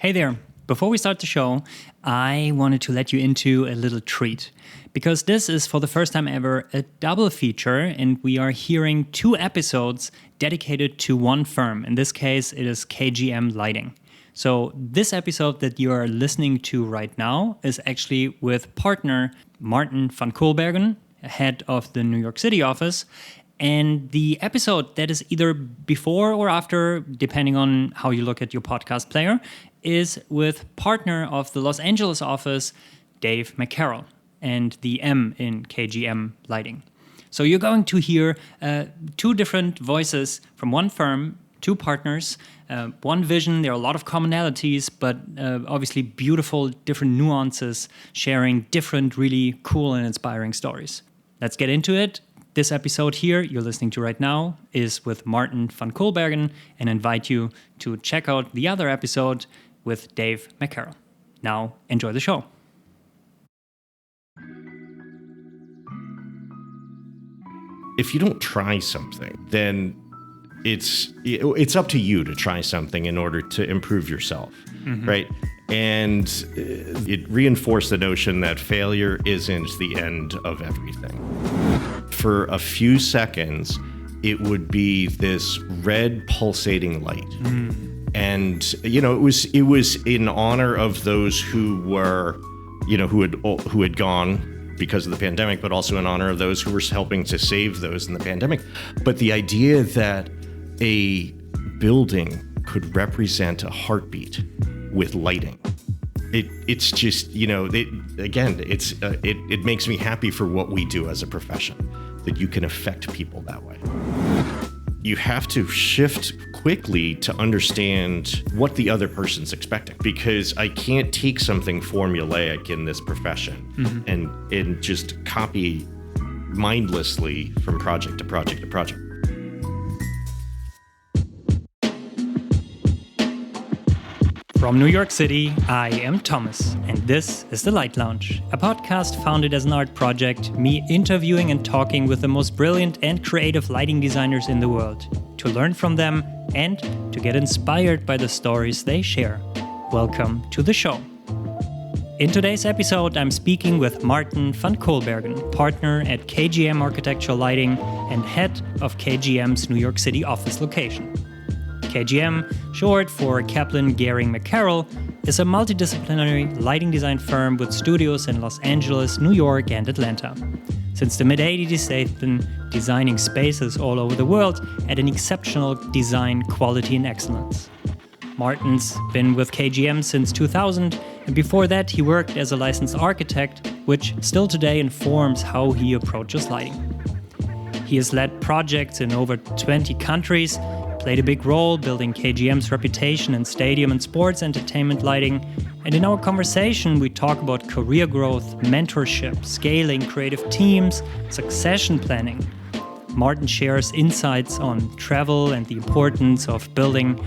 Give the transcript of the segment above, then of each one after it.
Hey there. Before we start the show, I wanted to let you into a little treat. Because this is, for the first time ever, a double feature, and we are hearing 2 episodes dedicated to one firm. In this case, it is KGM Lighting. So this episode that you are listening to right now is actually with partner Martin van Koolbergen, head of the New York City office. And the episode that is either before or after, depending on how you look at your podcast player, is with partner of the Los Angeles office, Dave McCarroll, and the M in KGM Lighting. So you're going to hear 2 different voices from one firm, 2 partners, one vision. There are a lot of commonalities, but obviously beautiful, different nuances, sharing different, really cool and inspiring stories. Let's get into it. This episode here you're listening to right now is with Martin van Koolbergen, and invite you to check out the other episode with Dave McCarroll. Now, enjoy the show. If you don't try something, then it's up to you to try something in order to improve yourself, right? And it reinforced the notion that failure isn't the end of everything. For a few seconds, it would be this red pulsating light. And, it was in honor of those who were, who had gone because of the pandemic, but also in honor of those who were helping to save those in the pandemic. But the idea that a building could represent a heartbeat with lighting, it's just, it makes me happy for what we do as a profession, that you can affect people that way. You have to shift quickly to understand what the other person's expecting, because I can't take something formulaic in this profession and just copy mindlessly from project to project to project. From New York City, I am Thomas, and this is The Light Lounge, a podcast founded as an art project, me interviewing and talking with the most brilliant and creative lighting designers in the world, to learn from them and to get inspired by the stories they share. Welcome to the show. In today's episode, I'm speaking with Martin van Koolbergen, partner at KGM Architectural Lighting and head of KGM's New York City office location. KGM, short for Kaplan, Gehring, McCarroll, is a multidisciplinary lighting design firm with studios in Los Angeles, New York, and Atlanta. Since the mid-80s, they've been designing spaces all over the world at an exceptional design quality and excellence. Martin's been with KGM since 2000, and before that he worked as a licensed architect, which still today informs how he approaches lighting. He has led projects in over 20 countries, played a big role building KGM's reputation in stadium and sports entertainment lighting, and in our conversation we talk about career growth, mentorship, scaling, creative teams, succession planning. Martin shares insights on travel and the importance of building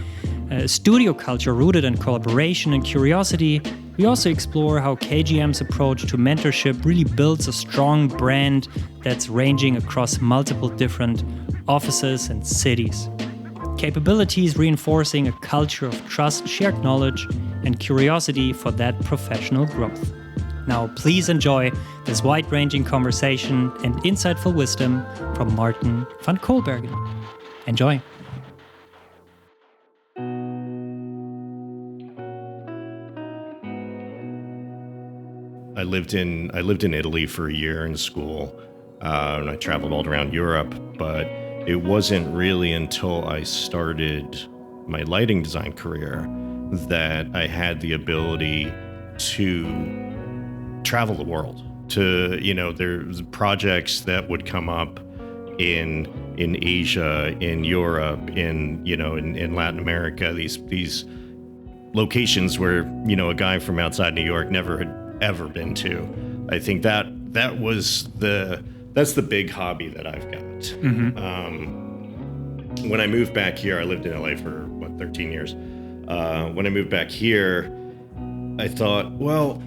a studio culture rooted in collaboration and curiosity. We also explore how KGM's approach to mentorship really builds a strong brand that's ranging across multiple different offices and cities. Capabilities reinforcing a culture of trust, shared knowledge, and curiosity for that professional growth. Now, please enjoy this wide-ranging conversation and insightful wisdom from Martin van Koolbergen. Enjoy. I lived in Italy for a year in school, and I traveled all around Europe, but it wasn't really until I started my lighting design career that I had the ability to travel the world. There's projects that would come up in Asia, in Europe, in Latin America, these locations where, a guy from outside New York never had ever been to. I think that's the big hobby that I've got. When I moved back here, I lived in LA for 13 years. When I moved back here, I thought, well,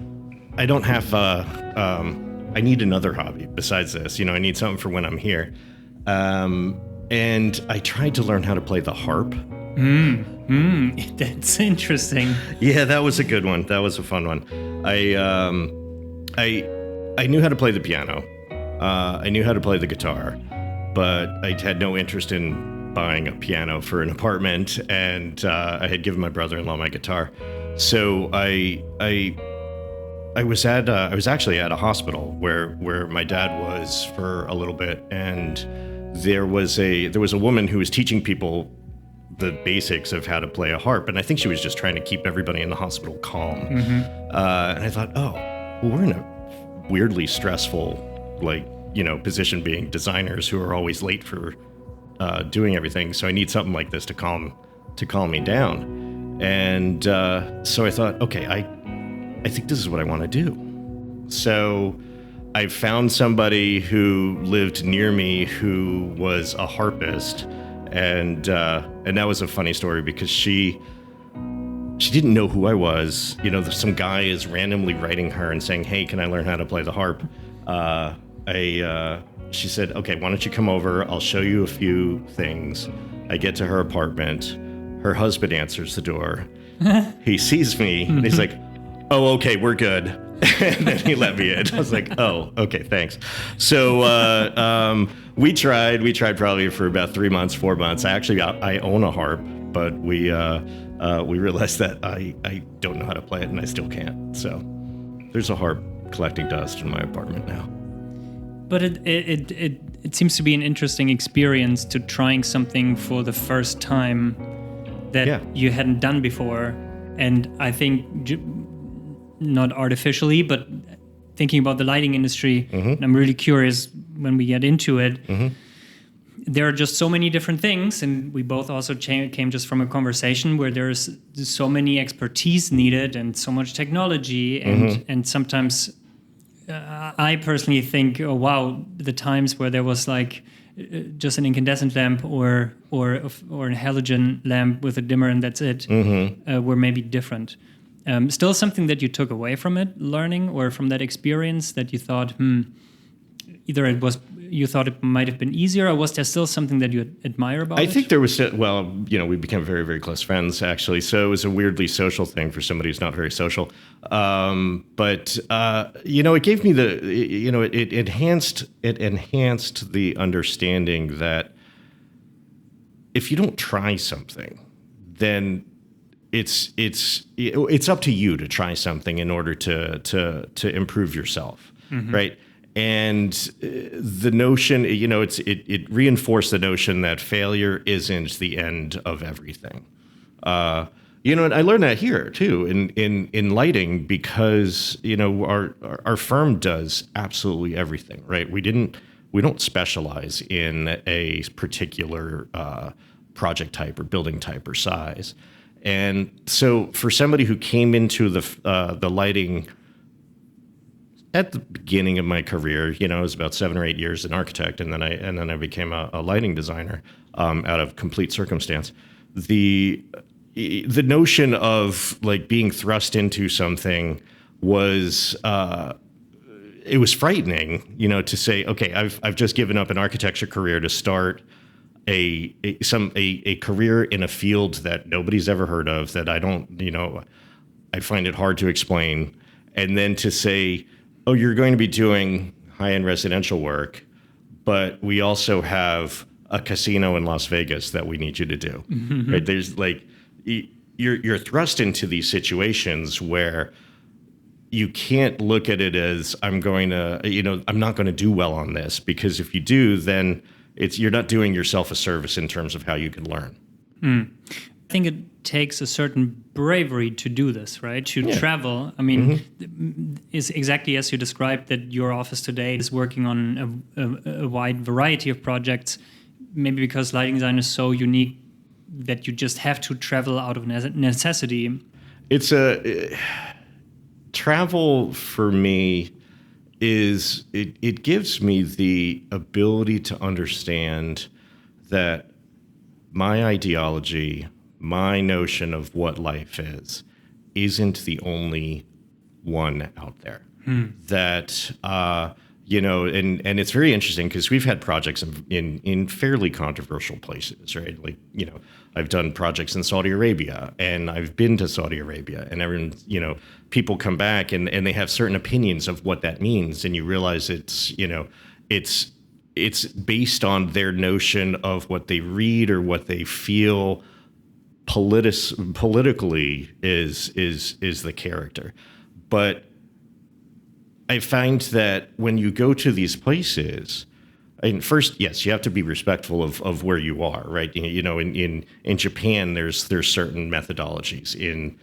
I don't have, I need another hobby besides this. I need something for when I'm here. And I tried to learn how to play the harp That's interesting. Yeah, that was a good one. That was a fun one. I knew how to play the piano. I knew how to play the guitar, but I had no interest in buying a piano for an apartment, and I had given my brother-in-law my guitar. So I was actually at a hospital where my dad was for a little bit, and there was a woman who was teaching people the basics of how to play a harp, and I think she was just trying to keep everybody in the hospital calm. And I thought, oh, well, we're in a weirdly stressful, position, being designers who are always late for doing everything. So I need something like this to calm me down. And so I thought, okay, I think this is what I want to do. So I found somebody who lived near me who was a harpist, and that was a funny story because she didn't know who I was. Some guy is randomly writing her and saying, "Hey, can I learn how to play the harp?" She said, "Okay, why don't you come over? I'll show you a few things." I get to her apartment. Her husband answers the door. He sees me, and he's like, "Oh, okay, we're good." And then he let me in. I was like, "Oh, okay, thanks." So we tried probably for about 3 months, 4 months. I own a harp, but we realized that I don't know how to play it, and I still can't. So there's a harp collecting dust in my apartment now. But it seems to be an interesting experience to trying something for the first time that you hadn't done before. And I think not artificially, but thinking about the lighting industry, I'm really curious when we get into it. There are just so many different things, and we both also came just from a conversation where there's so many expertise needed and so much technology, and sometimes I personally think, oh wow, the times where there was just an incandescent lamp or a halogen lamp with a dimmer and that's it, were maybe different. Still something that you took away from it, learning, or from that experience that you thought, either you thought it might have been easier, or was there still something that you admire about it? I think there was, we became very, very close friends, actually. So it was a weirdly social thing for somebody who's not very social. But it gave me it enhanced the understanding that if you don't try something, then it's up to you to try something in order to improve yourself, right? And the notion, it reinforced the notion that failure isn't the end of everything. And I learned that here too in lighting, because our firm does absolutely everything, right? We don't specialize in a particular project type or building type or size. And so for somebody who came into the lighting at the beginning of my career, it was about 7 or 8 years as an architect, and then I became a lighting designer out of complete circumstance. The notion of being thrust into something was it was frightening, to say, okay, I've just given up an architecture career to start a career in a field that nobody's ever heard of, that I find it hard to explain, and then to say, oh, you're going to be doing high-end residential work, but we also have a casino in Las Vegas that we need you to do. Right? There's you're thrust into these situations where you can't look at it as I'm not going to do well on this, because if you do, then you're not doing yourself a service in terms of how you can learn. I think it takes a certain bravery to do this, right? To travel. I mean, is exactly as you described, that your office today is working on a wide variety of projects, maybe because lighting design is so unique that you just have to travel out of necessity. It's travel for me is, it gives me the ability to understand that my ideology, my notion of what life isn't the only one out there. That and it's very interesting because we've had projects in fairly controversial places, right? Like, I've done projects in Saudi Arabia, and I've been to Saudi Arabia, and everyone, people come back and they have certain opinions of what that means, and you realize it's based on their notion of what they read or what they feel politically is the character. But I find that when you go to these places, and first, yes, you have to be respectful of where you are, right? In Japan, there's certain methodologies. In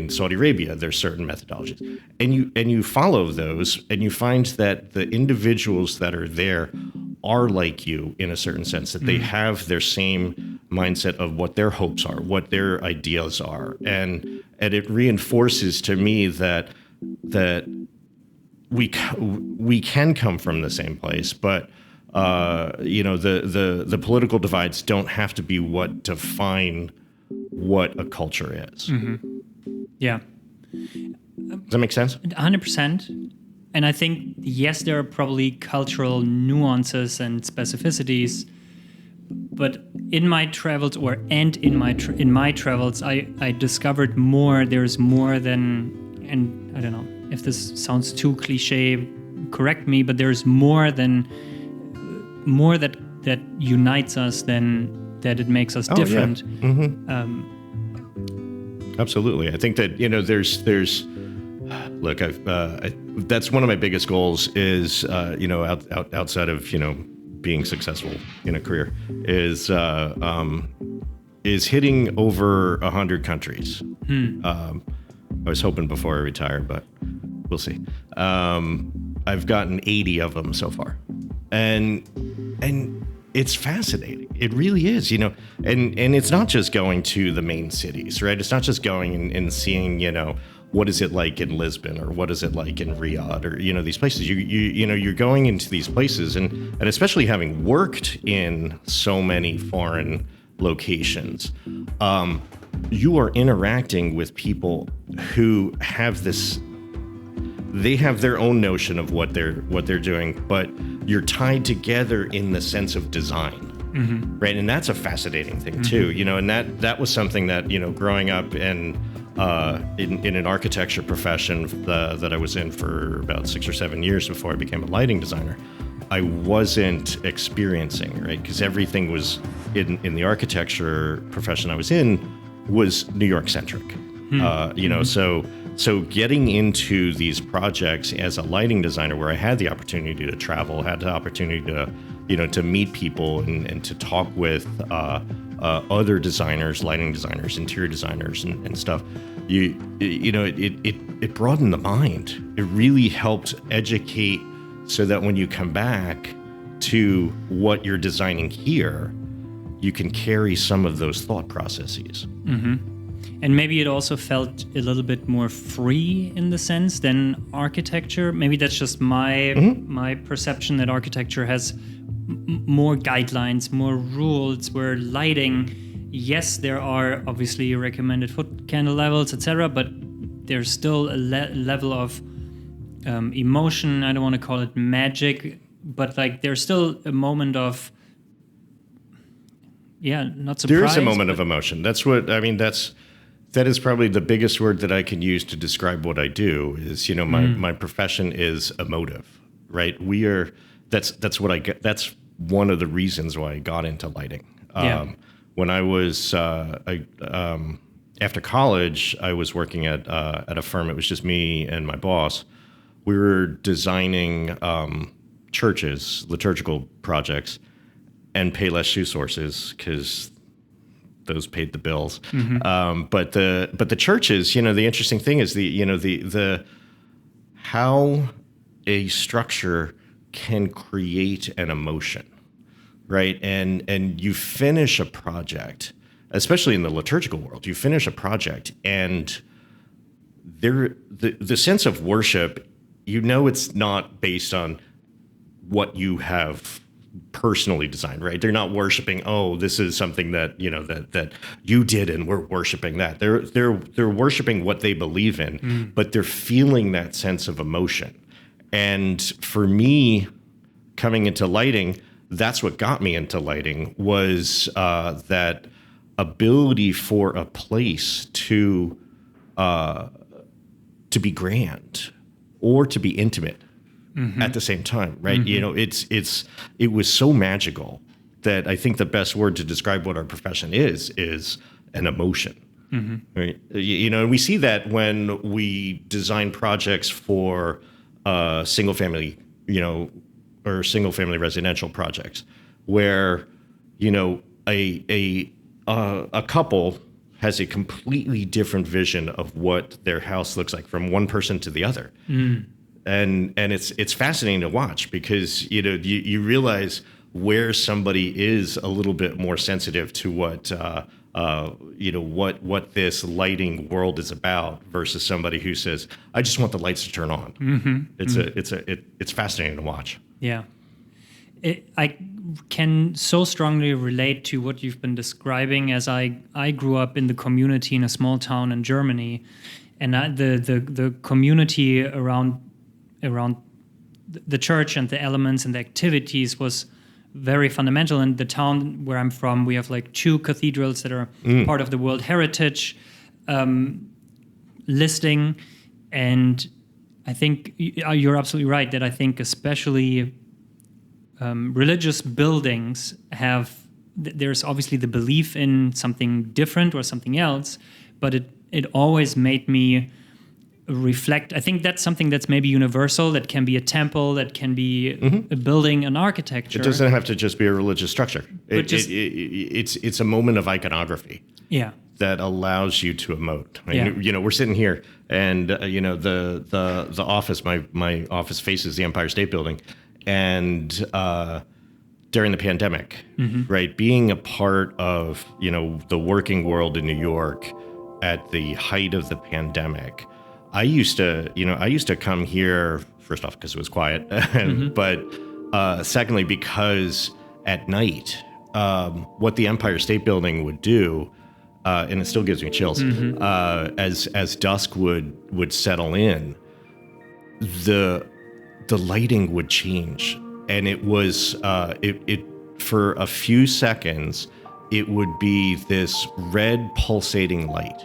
Saudi Arabia, there's certain methodologies, and you follow those, and you find that the individuals that are there are like you in a certain sense, that they have their same mindset of what their hopes are, what their ideas are, and it reinforces to me that we can come from the same place, but the political divides don't have to be what define what a culture is. Yeah. Does that make sense? 100%. And I think, yes, there are probably cultural nuances and specificities, but in my travels in my travels, I discovered more. There's more than, and I don't know if this sounds too cliche, correct me, but there's more that unites us than that it makes us different. Yeah. Absolutely. I think that, there's look, that's one of my biggest goals is, outside of, being successful in a career is hitting over 100 countries. I was hoping before I retire, but we'll see. I've gotten 80 of them so far, and it's fascinating. It really is, and it's not just going to the main cities, right? It's not just going and seeing, what is it like in Lisbon, or what is it like in Riyadh, or these places. You're going into these places, and especially having worked in so many foreign locations, you are interacting with people who have this. They have their own notion of what they're doing, but you're tied together in the sense of design, right? And that's a fascinating thing too, And that was something that growing up in an architecture profession that I was in for about 6 or 7 years before I became a lighting designer, I wasn't experiencing, right? Because everything was in the architecture profession I was in was New York centric, So getting into these projects as a lighting designer, where I had the opportunity to travel, had the opportunity to, to meet people and to talk with other designers, lighting designers, interior designers, and stuff, it broadened the mind. It really helped educate, so that when you come back to what you're designing here, you can carry some of those thought processes. And maybe it also felt a little bit more free in the sense than architecture. Maybe that's just my perception, that architecture has more guidelines, more rules, where lighting, yes, there are obviously recommended foot candle levels, etc., but there's still a level of emotion. I don't want to call it magic, but like there's still a moment of, not surprise. There is a moment of emotion. That's what I mean. That is probably the biggest word that I can use to describe what I do. Is my profession is emotive, right? That's what I get. That's one of the reasons why I got into lighting. When I was after college, I was working at a firm. It was just me and my boss. We were designing churches, liturgical projects, and Payless shoe sources, because those paid the bills. But the churches, the interesting thing is the how a structure can create an emotion, right? And you finish a project, especially in the liturgical world, you finish a project, and the sense of worship, it's not based on what you have personally designed, right? They're not worshiping, this is something that that you did and we're worshiping that. They're worshiping what they believe in, but they're feeling that sense of emotion. And for me, coming into lighting, that's what got me into lighting, was that ability for a place to be grand or to be intimate at the same time, right? You know, it was so magical that I think the best word to describe what our profession is an emotion. Right? You know, and we see that when we design projects for single family, you know, or single family residential projects, where, you know, a couple has a completely different vision of what their house looks like from one person to the other. And it's fascinating to watch, because, you know, you realize where somebody is a little bit more sensitive to what you know, what this lighting world is about, versus somebody who says, I just want the lights to turn on. It's fascinating to watch. Yeah. I can so strongly relate to what you've been describing, as I grew up in the community in a small town in Germany, and the community around the church and the elements and the activities was very fundamental. In the town where I'm from, we have like 2 cathedrals that are part of the World Heritage listing, and I think you're absolutely right that I think especially religious buildings there's obviously the belief in something different or something else, but it always made me reflect. I think that's something that's maybe universal, that can be a temple, that can be a building, an architecture. It doesn't have to just be a religious structure. It's a moment of iconography. Yeah. That allows you to emote. I mean, you know, we're sitting here, and you know, the office, my office faces the Empire State Building, and during the pandemic, right, being a part of, you know, the working world in New York at the height of the pandemic, I used to come here, first off because it was quiet, but secondly because at night, what the Empire State Building would do, and it still gives me chills, as dusk would settle in, the lighting would change, and it was it for a few seconds it would be this red pulsating light.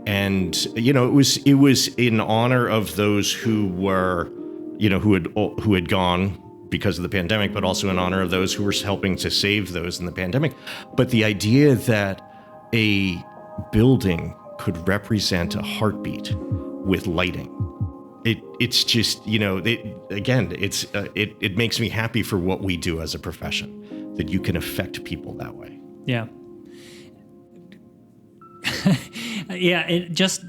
And, you know, it was in honor of those who were, you know, who had gone because of the pandemic, but also in honor of those who were helping to save those in the pandemic. But the idea that a building could represent a heartbeat with lighting, it's just, you know, it makes me happy for what we do as a profession, that you can affect people that way. Yeah. Yeah, it just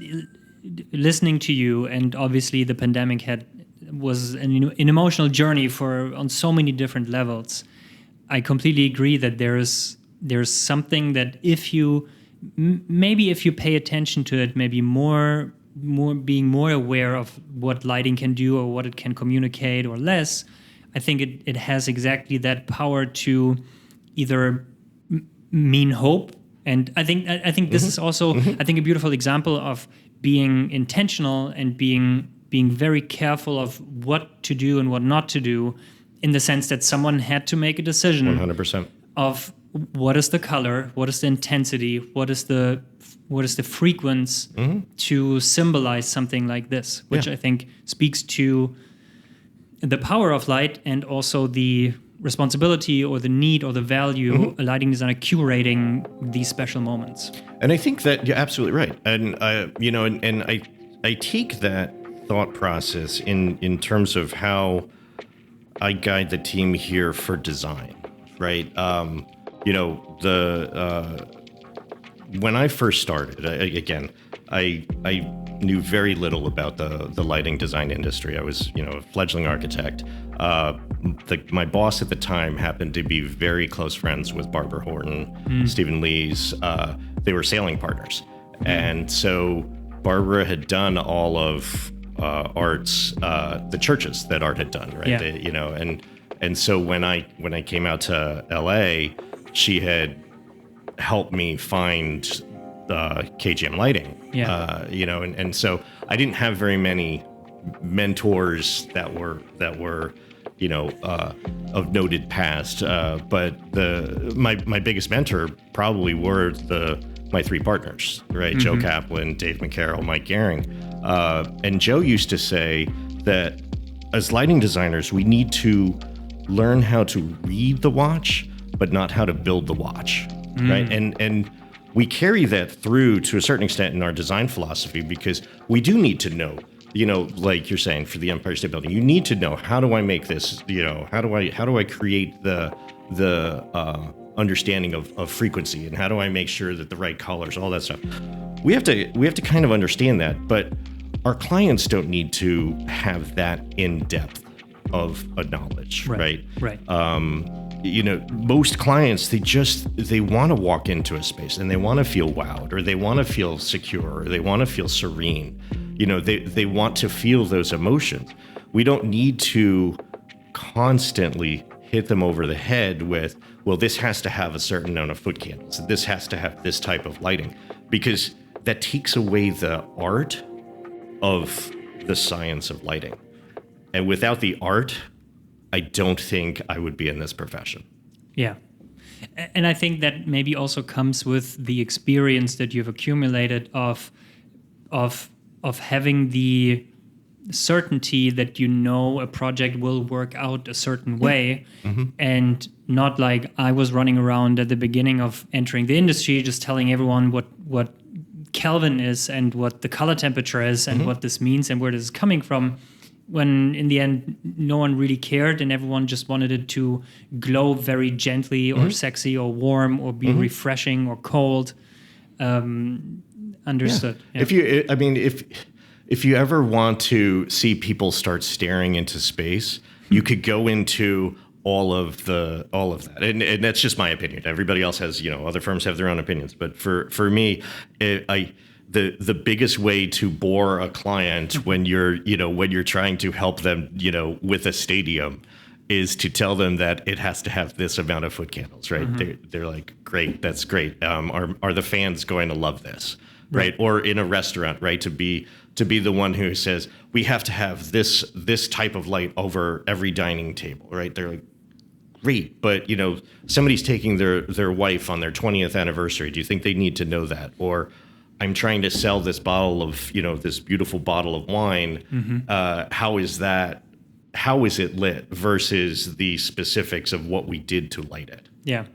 listening to you, and obviously the pandemic was an emotional journey on so many different levels. I completely agree that there's something that if you pay attention to it, maybe more being more aware of what lighting can do or what it can communicate, or less, I think it has exactly that power to either mean hope. And I think this is also, I think, a beautiful example of being intentional and being very careful of what to do and what not to do, in the sense that someone had to make a decision 100% of what is the color, what is the intensity, what is the frequency to symbolize something like this, which I think speaks to the power of light, and also the responsibility or the need or the value a lighting designer curating these special moments. And I think that you're absolutely right. And you know, and I take that thought process in terms of how I guide the team here for design, right? You know, when I first started, I knew very little about the lighting design industry. I was, you know, a fledgling architect. My boss at the time happened to be very close friends with Barbara Horton, Stephen Lees. They were sailing partners. And so Barbara had done all of Art's, the churches that Art had done, right? Yeah. You know, and so when I came out to LA, she had helped me find KGM Lighting. Yeah. You know, and so I didn't have very many mentors that were of noted past. But my biggest mentor probably were my three partners, right? Joe Kaplan, Dave McCarroll, Mike Gehring. And Joe used to say that as lighting designers, we need to learn how to read the watch, but not how to build the watch, right? And we carry that through to a certain extent in our design philosophy, because we do need to know, like you're saying for the Empire State Building, you need to know, how do I make this, how do I create the understanding of frequency, and how do I make sure that the right colors, all that stuff. We have to kind of understand that, but our clients don't need to have that in depth of a knowledge, right? Most clients, they want to walk into a space and they want to feel wowed, or they want to feel secure, or they want to feel serene. They want to feel those emotions. We don't need to constantly hit them over the head with, well, this has to have a certain amount of foot candles, this has to have this type of lighting, because that takes away the art of the science of lighting. And without the art, I don't think I would be in this profession. Yeah. And I think that maybe also comes with the experience that you've accumulated of having the certainty that a project will work out a certain way, and not like I was running around at the beginning of entering the industry just telling everyone what Kelvin is and what the color temperature is and what this means and where this is coming from, when in the end no one really cared and everyone just wanted it to glow very gently or sexy or warm or be refreshing or cold. Understood. Yeah. If you ever want to see people start staring into space, you could go into all of that, and that's just my opinion. Everybody else has, other firms have their own opinions, but for me, the biggest way to bore a client when you're trying to help them, with a stadium, is to tell them that it has to have this amount of foot candles, right? They're like, great, that's great. Are the fans going to love this, right? Or in a restaurant, right? To be the one who says, we have to have this type of light over every dining table, right? They're like, great, but somebody's taking their wife on their 20th anniversary. Do you think they need to know that? Or I'm trying to sell this bottle of, this beautiful bottle of wine. How is it lit versus the specifics of what we did to light it? Yeah.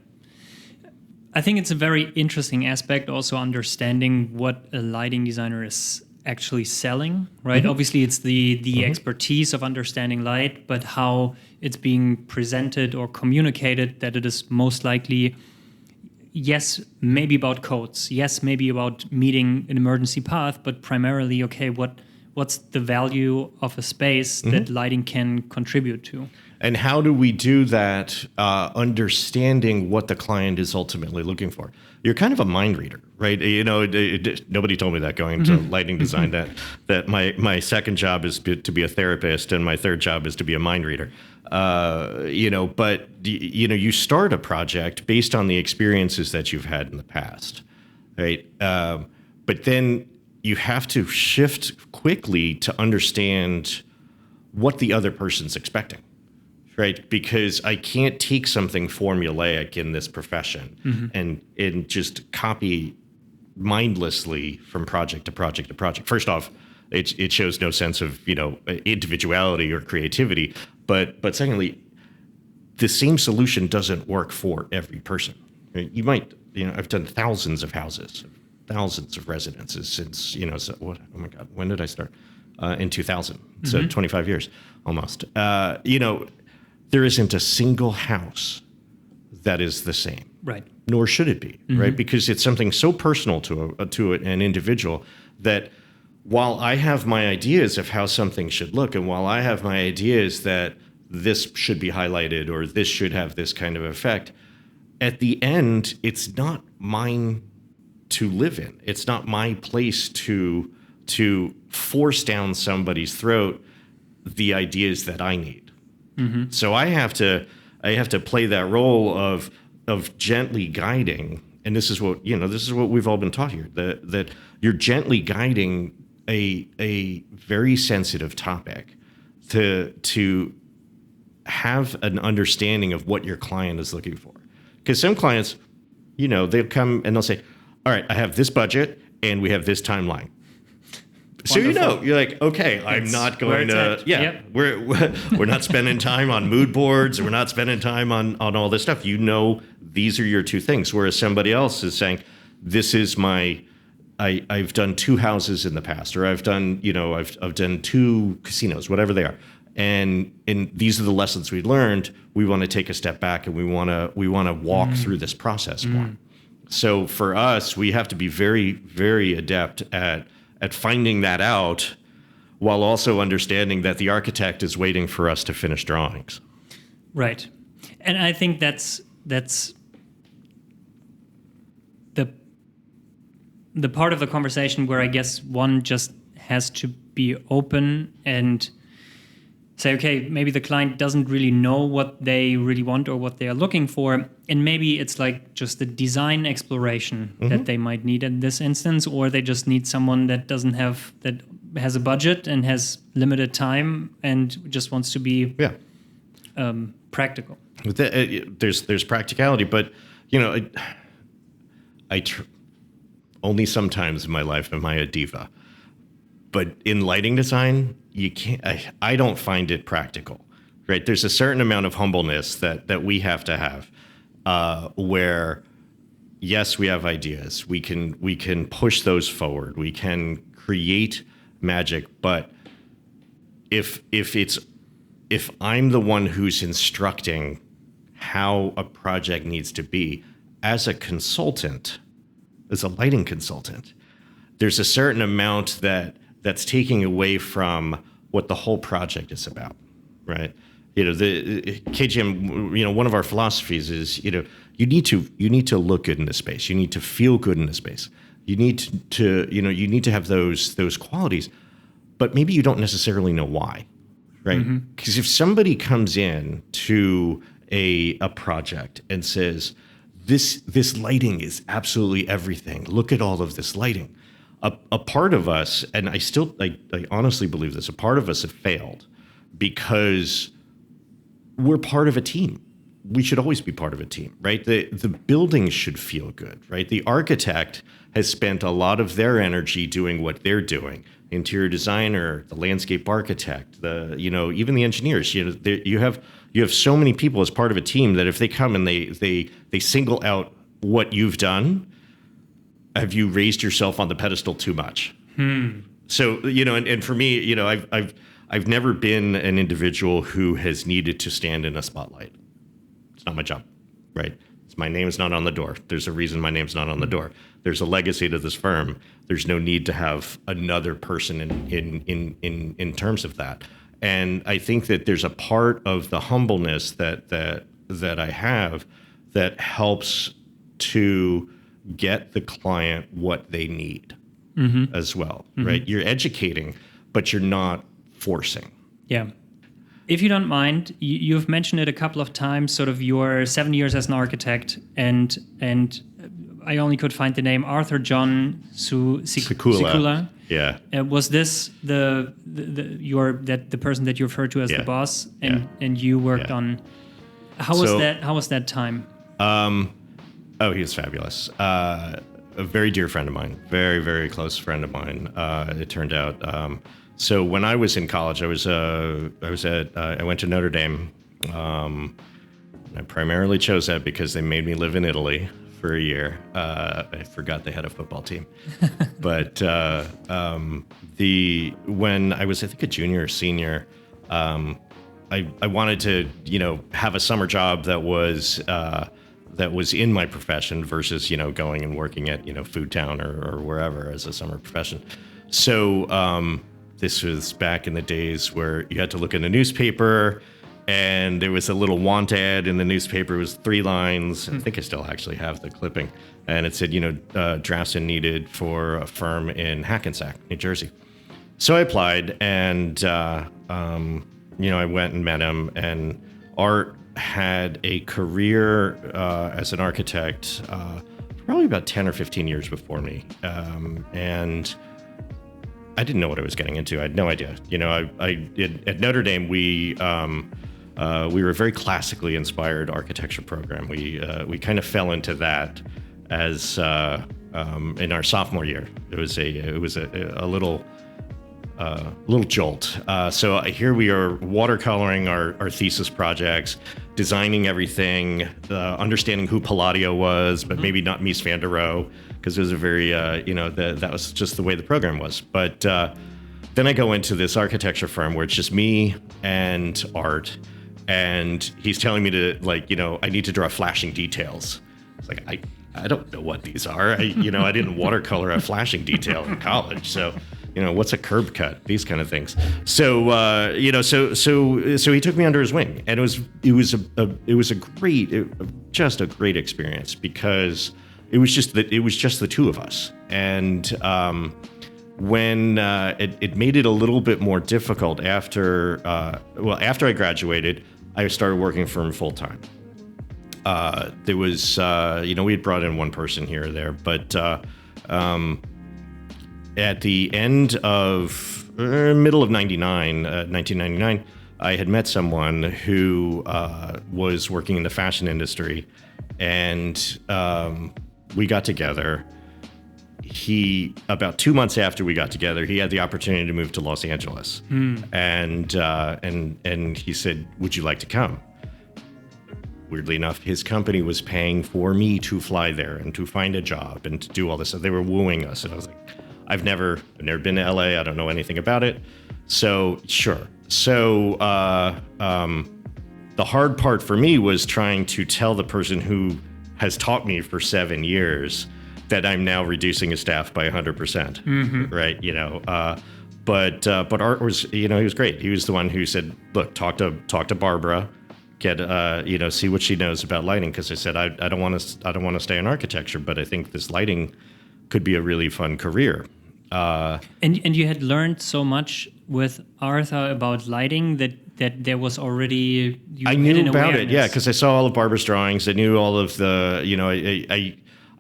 I think it's a very interesting aspect, also understanding what a lighting designer is actually selling, right? Obviously, it's the expertise of understanding light, but how it's being presented or communicated, that it is most likely, yes, maybe about codes, yes, maybe about meeting an emergency path, but primarily, okay, what's the value of a space that lighting can contribute to? And how do we do that, understanding what the client is ultimately looking for? You're kind of a mind reader, right? Nobody told me that going into lighting design, that my second job is to be a therapist and my third job is to be a mind reader. But you start a project based on the experiences that you've had in the past, right? But then you have to shift quickly to understand what the other person's expecting. Right, because I can't take something formulaic in this profession and just copy mindlessly from project to project to project. First off, it shows no sense of individuality or creativity. But secondly, the same solution doesn't work for every person. Right? You might I've done thousands of houses, thousands of residences since oh my God, when did I start? In 2000, so 25 years almost. There isn't a single house that is the same, right? Nor should it be, right? Because it's something so personal to an individual that while I have my ideas of how something should look, and while I have my ideas that this should be highlighted or this should have this kind of effect, at the end, it's not mine to live in. It's not my place to force down somebody's throat the ideas that I need. So I have to play that role of gently guiding, and this is what we've all been taught here, that you're gently guiding a very sensitive topic to have an understanding of what your client is looking for. Because some clients, they'll come and they'll say, all right, I have this budget and we have this timeline. So you're like, okay, I'm not going to, we're not spending time on mood boards, we're not spending time on all this stuff. These are your two things. Whereas somebody else is saying, this is I've done 2 houses in the past, or I've done, I've done 2 casinos, whatever they are. And these are the lessons we learned. We want to take a step back and we want to walk through this process more. So for us, we have to be very, very adept at finding that out, while also understanding that the architect is waiting for us to finish drawings. Right. And I think that's the part of the conversation where I guess one just has to be open and say, okay, maybe the client doesn't really know what they really want or what they are looking for. And maybe it's like just the design exploration that they might need in this instance, or they just need someone that has a budget and has limited time and just wants to be practical. There's practicality, but only sometimes in my life am I a diva. But in lighting design, you can't. I don't find it practical, right? There's a certain amount of humbleness that we have to have, where yes, we have ideas. We can push those forward. We can create magic. But if I'm the one who's instructing how a project needs to be as a consultant, as a lighting consultant, there's a certain amount that's taking away from what the whole project is about, right? The KGM, one of our philosophies is, you need to look good in the space. You need to feel good in the space. You need to have those qualities, but maybe you don't necessarily know why, right? Because if somebody comes in to a project and says, this lighting is absolutely everything. Look at all of this lighting. A part of us, and I honestly believe this, a part of us have failed because we're part of a team. We should always be part of a team, right? The building should feel good, right? The architect has spent a lot of their energy doing what they're doing. Interior designer, the landscape architect, even the engineers. You have so many people as part of a team that if they come and they single out what you've done, have you raised yourself on the pedestal too much? So, and for me, I've never been an individual who has needed to stand in a spotlight. It's not my job, right? My name's not on the door. There's a reason my name's not on the door. There's a legacy to this firm. There's no need to have another person in terms of that. And I think that there's a part of the humbleness that I have that helps to get the client what they need as well, right? You're educating, but you're not forcing. Yeah. If you don't mind, you've mentioned it a couple of times, sort of your 7 years as an architect, and I only could find the name Arthur John Sikula. Yeah. Was this the person that you referred to as the boss, and you worked on? How was that time? He was fabulous. A very dear friend of mine, very, very close friend of mine. It turned out. So when I was in college, I went to Notre Dame. I primarily chose that because they made me live in Italy for a year. I forgot they had a football team, but when I was, I think, a junior or senior, I wanted to have a summer job that was in my profession versus going and working at Food Town or wherever as a summer profession. So this was back in the days where you had to look in a newspaper, and there was a little want ad in the newspaper. It was 3 lines. I think I still actually have the clipping, and it said draftsman needed for a firm in Hackensack, New Jersey. So I applied, and I went and met him, and Art had a career as an architect probably about 10 or 15 years before me. And didn't know what I was getting into. I had no idea. At Notre Dame, we were a very classically inspired architecture program. We kind of fell into that as in our sophomore year. It was a little jolt. So here we are watercoloring our thesis projects, designing everything, understanding who Palladio was, but maybe not Mies van der Rohe, because it was a very, that was just the way the program was. But then I go into this architecture firm where it's just me and art, and he's telling me to, I need to draw flashing details. It's like, I don't know what these are. I didn't watercolor a flashing detail in college, so what's a curb cut? These kind of things. So so he took me under his wing, and it was a great experience, because it was just the two of us. And when it made it a little bit more difficult after I graduated, I started working for him full time. There was we had brought in one person here or there, but at the end of middle of 1999, I had met someone who was working in the fashion industry, and we got together. About 2 months after we got together, he had the opportunity to move to Los Angeles, and he said, "Would you like to come?" Weirdly enough, his company was paying for me to fly there and to find a job and to do all this. So they were wooing us, and I was like, I've never been to LA. I don't know anything about it. So sure. So the hard part for me was trying to tell the person who has taught me for 7 years that I'm now reducing his staff by 100%. Right? But Art was, he was great. He was the one who said, "Look, talk to Barbara, get see what she knows about lighting." Because I said, I don't want to stay in architecture, but I think this lighting could be a really fun career. And you had learned so much with Arthur about lighting that there was already I knew about it, yeah, because I saw all of Barbara's drawings. I knew all of the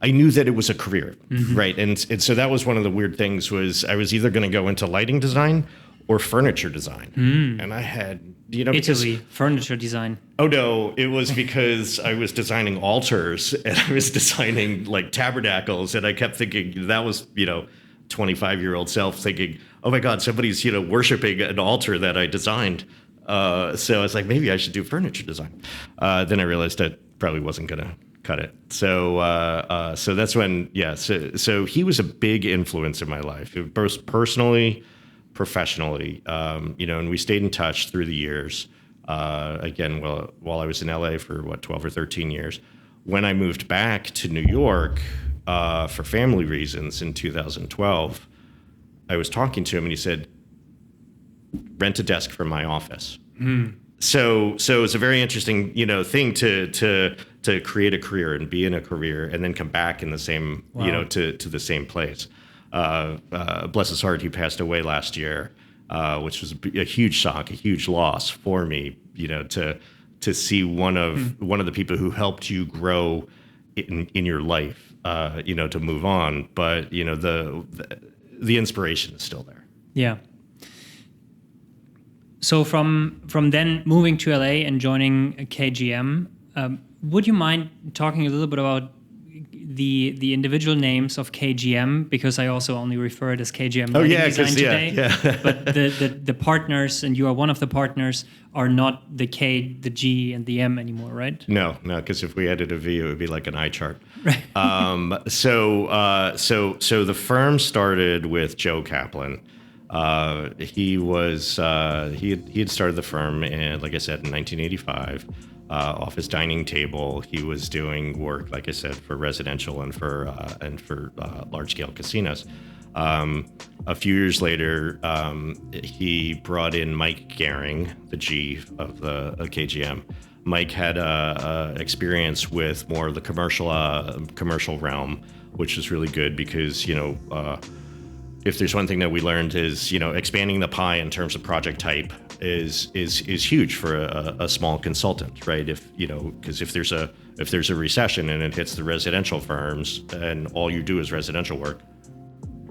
I knew that it was a career, right? And so that was one of the weird things, was I was either going to go into lighting design or furniture design, and I had Italy furniture design. Oh no, it was because I was designing altars and I was designing like tabernacles, and I kept thinking that was 25-year-old self thinking, oh my God, somebody's worshiping an altar that I designed. So I was like, maybe I should do furniture design. Then I realized that probably wasn't gonna cut it. So that's when So he was a big influence in my life, both personally, professionally, and we stayed in touch through the years. Again, while I was in LA for 12 or 13 years. When I moved back to New York for family reasons in 2012, I was talking to him, and he said, "Rent a desk from my office." So it's a very interesting thing to create a career and be in a career and then come back in the same to the same place. Bless his heart, he passed away last year, which was a huge shock, a huge loss for me. To see one of the people who helped you grow in your life, to move on. But the inspiration is still there. Yeah. So from then moving to LA and joining KGM, would you mind talking a little bit about the individual names of KGM, because I also only refer it as KGM Lighting Design today. Yeah. But the partners, and you are one of the partners, are not the K, the G, and the M anymore, right? No, because if we added a V, it would be like an eye chart. Right. So the firm started with Joe Kaplan. He had started the firm, and like I said, in 1985. Off his dining table, he was doing work, like I said, for residential and for large-scale casinos. A few years later, he brought in Mike Gehring, the G of the KGM. Mike had experience with more of the commercial realm, which was really good because if there's one thing that we learned is expanding the pie in terms of project type is huge for a small consultant, right? Because if there's a recession and it hits the residential firms and all you do is residential work,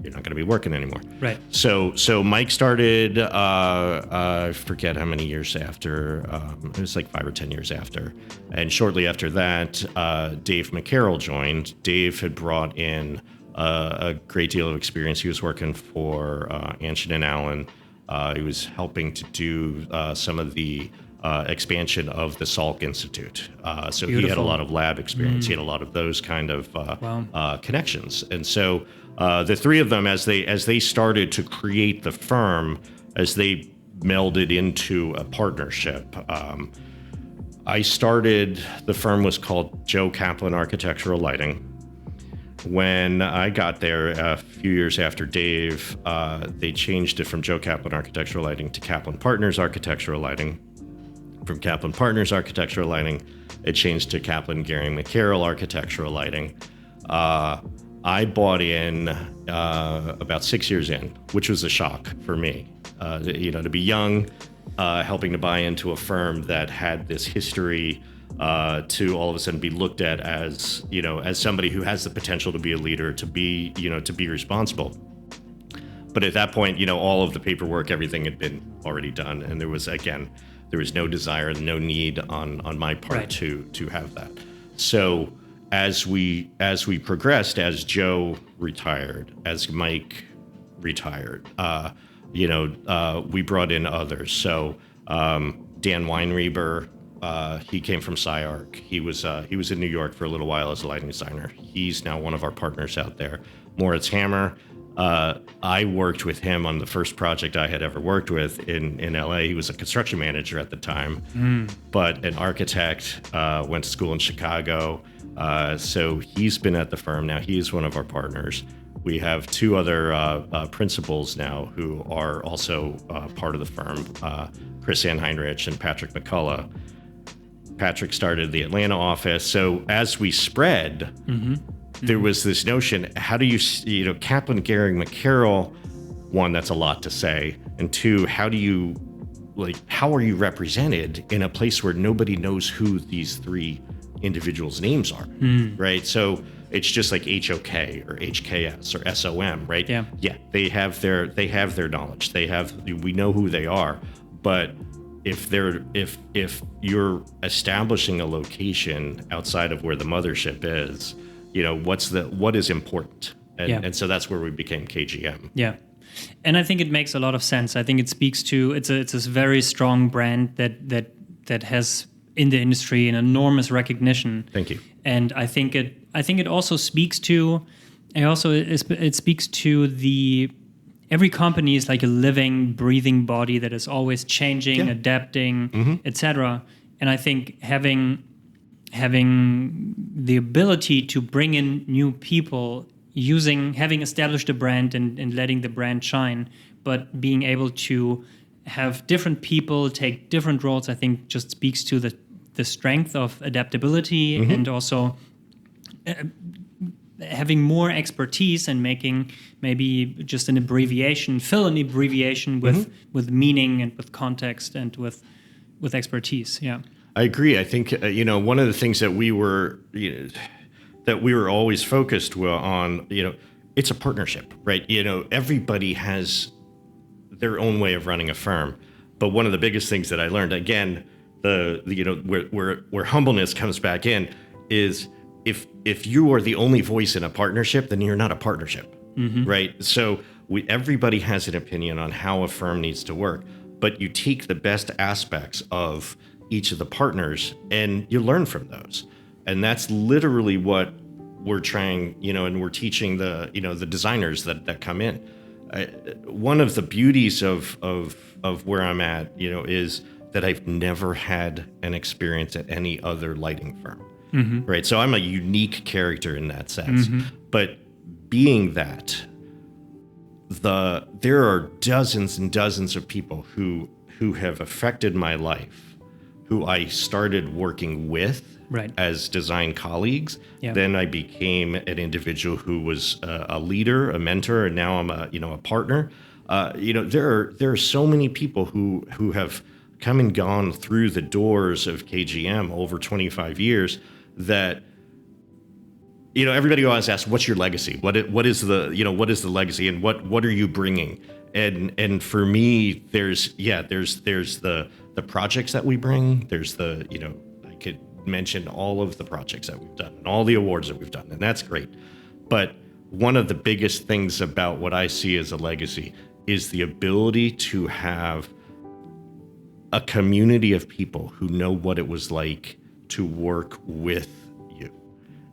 you're not going to be working anymore. Right. So Mike started, I forget how many years after, it was like 5 or 10 years after. And shortly after that, Dave McCarroll joined. Dave had brought in a great deal of experience. He was working for Anshin & Allen. He was helping to do some of the expansion of the Salk Institute. So Beautiful. He had a lot of lab experience. He had a lot of those kind of connections. And so the three of them, as they started to create the firm, as they melded into a partnership, the firm was called Joe Kaplan Architectural Lighting. When I got there a few years after Dave, they changed it from Joe Kaplan Architectural Lighting to Kaplan Partners Architectural Lighting. From Kaplan Partners Architectural Lighting, it changed to Kaplan Gehring McCarroll Architectural Lighting. I bought in about 6 years in, which was a shock for me. To be young, helping to buy into a firm that had this history, to all of a sudden be looked at as somebody who has the potential to be a leader, to be responsible. But at that point, all of the paperwork, everything had been already done, and there was no desire, no need on my part to have that. So as we progressed, as Joe retired, as Mike retired, we brought in others. So Dan Weinreber, he came from SciArc. He was in New York for a little while as a lighting designer. He's now one of our partners out there. Moritz Hammer. I worked with him on the first project I had ever worked with in LA. He was a construction manager at the time, but an architect, went to school in Chicago. So he's been at the firm now. He's one of our partners. We have two other principals now who are also part of the firm, Chris Anheinrich and Patrick McCullough. Patrick started the Atlanta office. So as we spread, there was this notion, how do you Kaplan, Gehring, McCarroll, one, that's a lot to say, and two, how are you represented in a place where nobody knows who these three individuals' names are, right? So it's just like HOK or HKS or SOM, right? Yeah. They have their knowledge. We know who they are, but if you're establishing a location outside of where the mothership is, what is important? And so that's where we became KGM. Yeah. And I think it makes a lot of sense. I think it speaks to it's a very strong brand that has in the industry an enormous recognition. Thank you. And I think it also speaks to it speaks to every company is like a living, breathing body that is always changing, adapting, etc. And I think having the ability to bring in new people, having established a brand and letting the brand shine, but being able to have different people take different roles, I think just speaks to the strength of adaptability and also having more expertise and making maybe just an abbreviation, fill an abbreviation with meaning and with context and with expertise. Yeah. I agree. I think one of the things that we were always focused on, it's a partnership, right? Everybody has their own way of running a firm, but one of the biggest things that I learned, again, where humbleness comes back in, is if you are the only voice in a partnership, then you're not a partnership, right? So everybody has an opinion on how a firm needs to work, but you take the best aspects of each of the partners and you learn from those. And that's literally what we're trying, and we're teaching the designers that come in. One of the beauties of where I'm at, is that I've never had an experience at any other lighting firm, right? So I'm a unique character in that sense. But being that, there are dozens and dozens of people who have affected my life, who I started working with as design colleagues. Yeah. Then I became an individual who was a leader, a mentor, and now I'm a partner. There are so many people who have come and gone through the doors of KGM over 25 years that everybody always asks, what's your legacy? What is the legacy, and what are you bringing? And for me, there's the projects that we bring. There's I could mention all of the projects that we've done and all the awards that we've done, and that's great. But one of the biggest things about what I see as a legacy is the ability to have a community of people who know what it was like to work with you,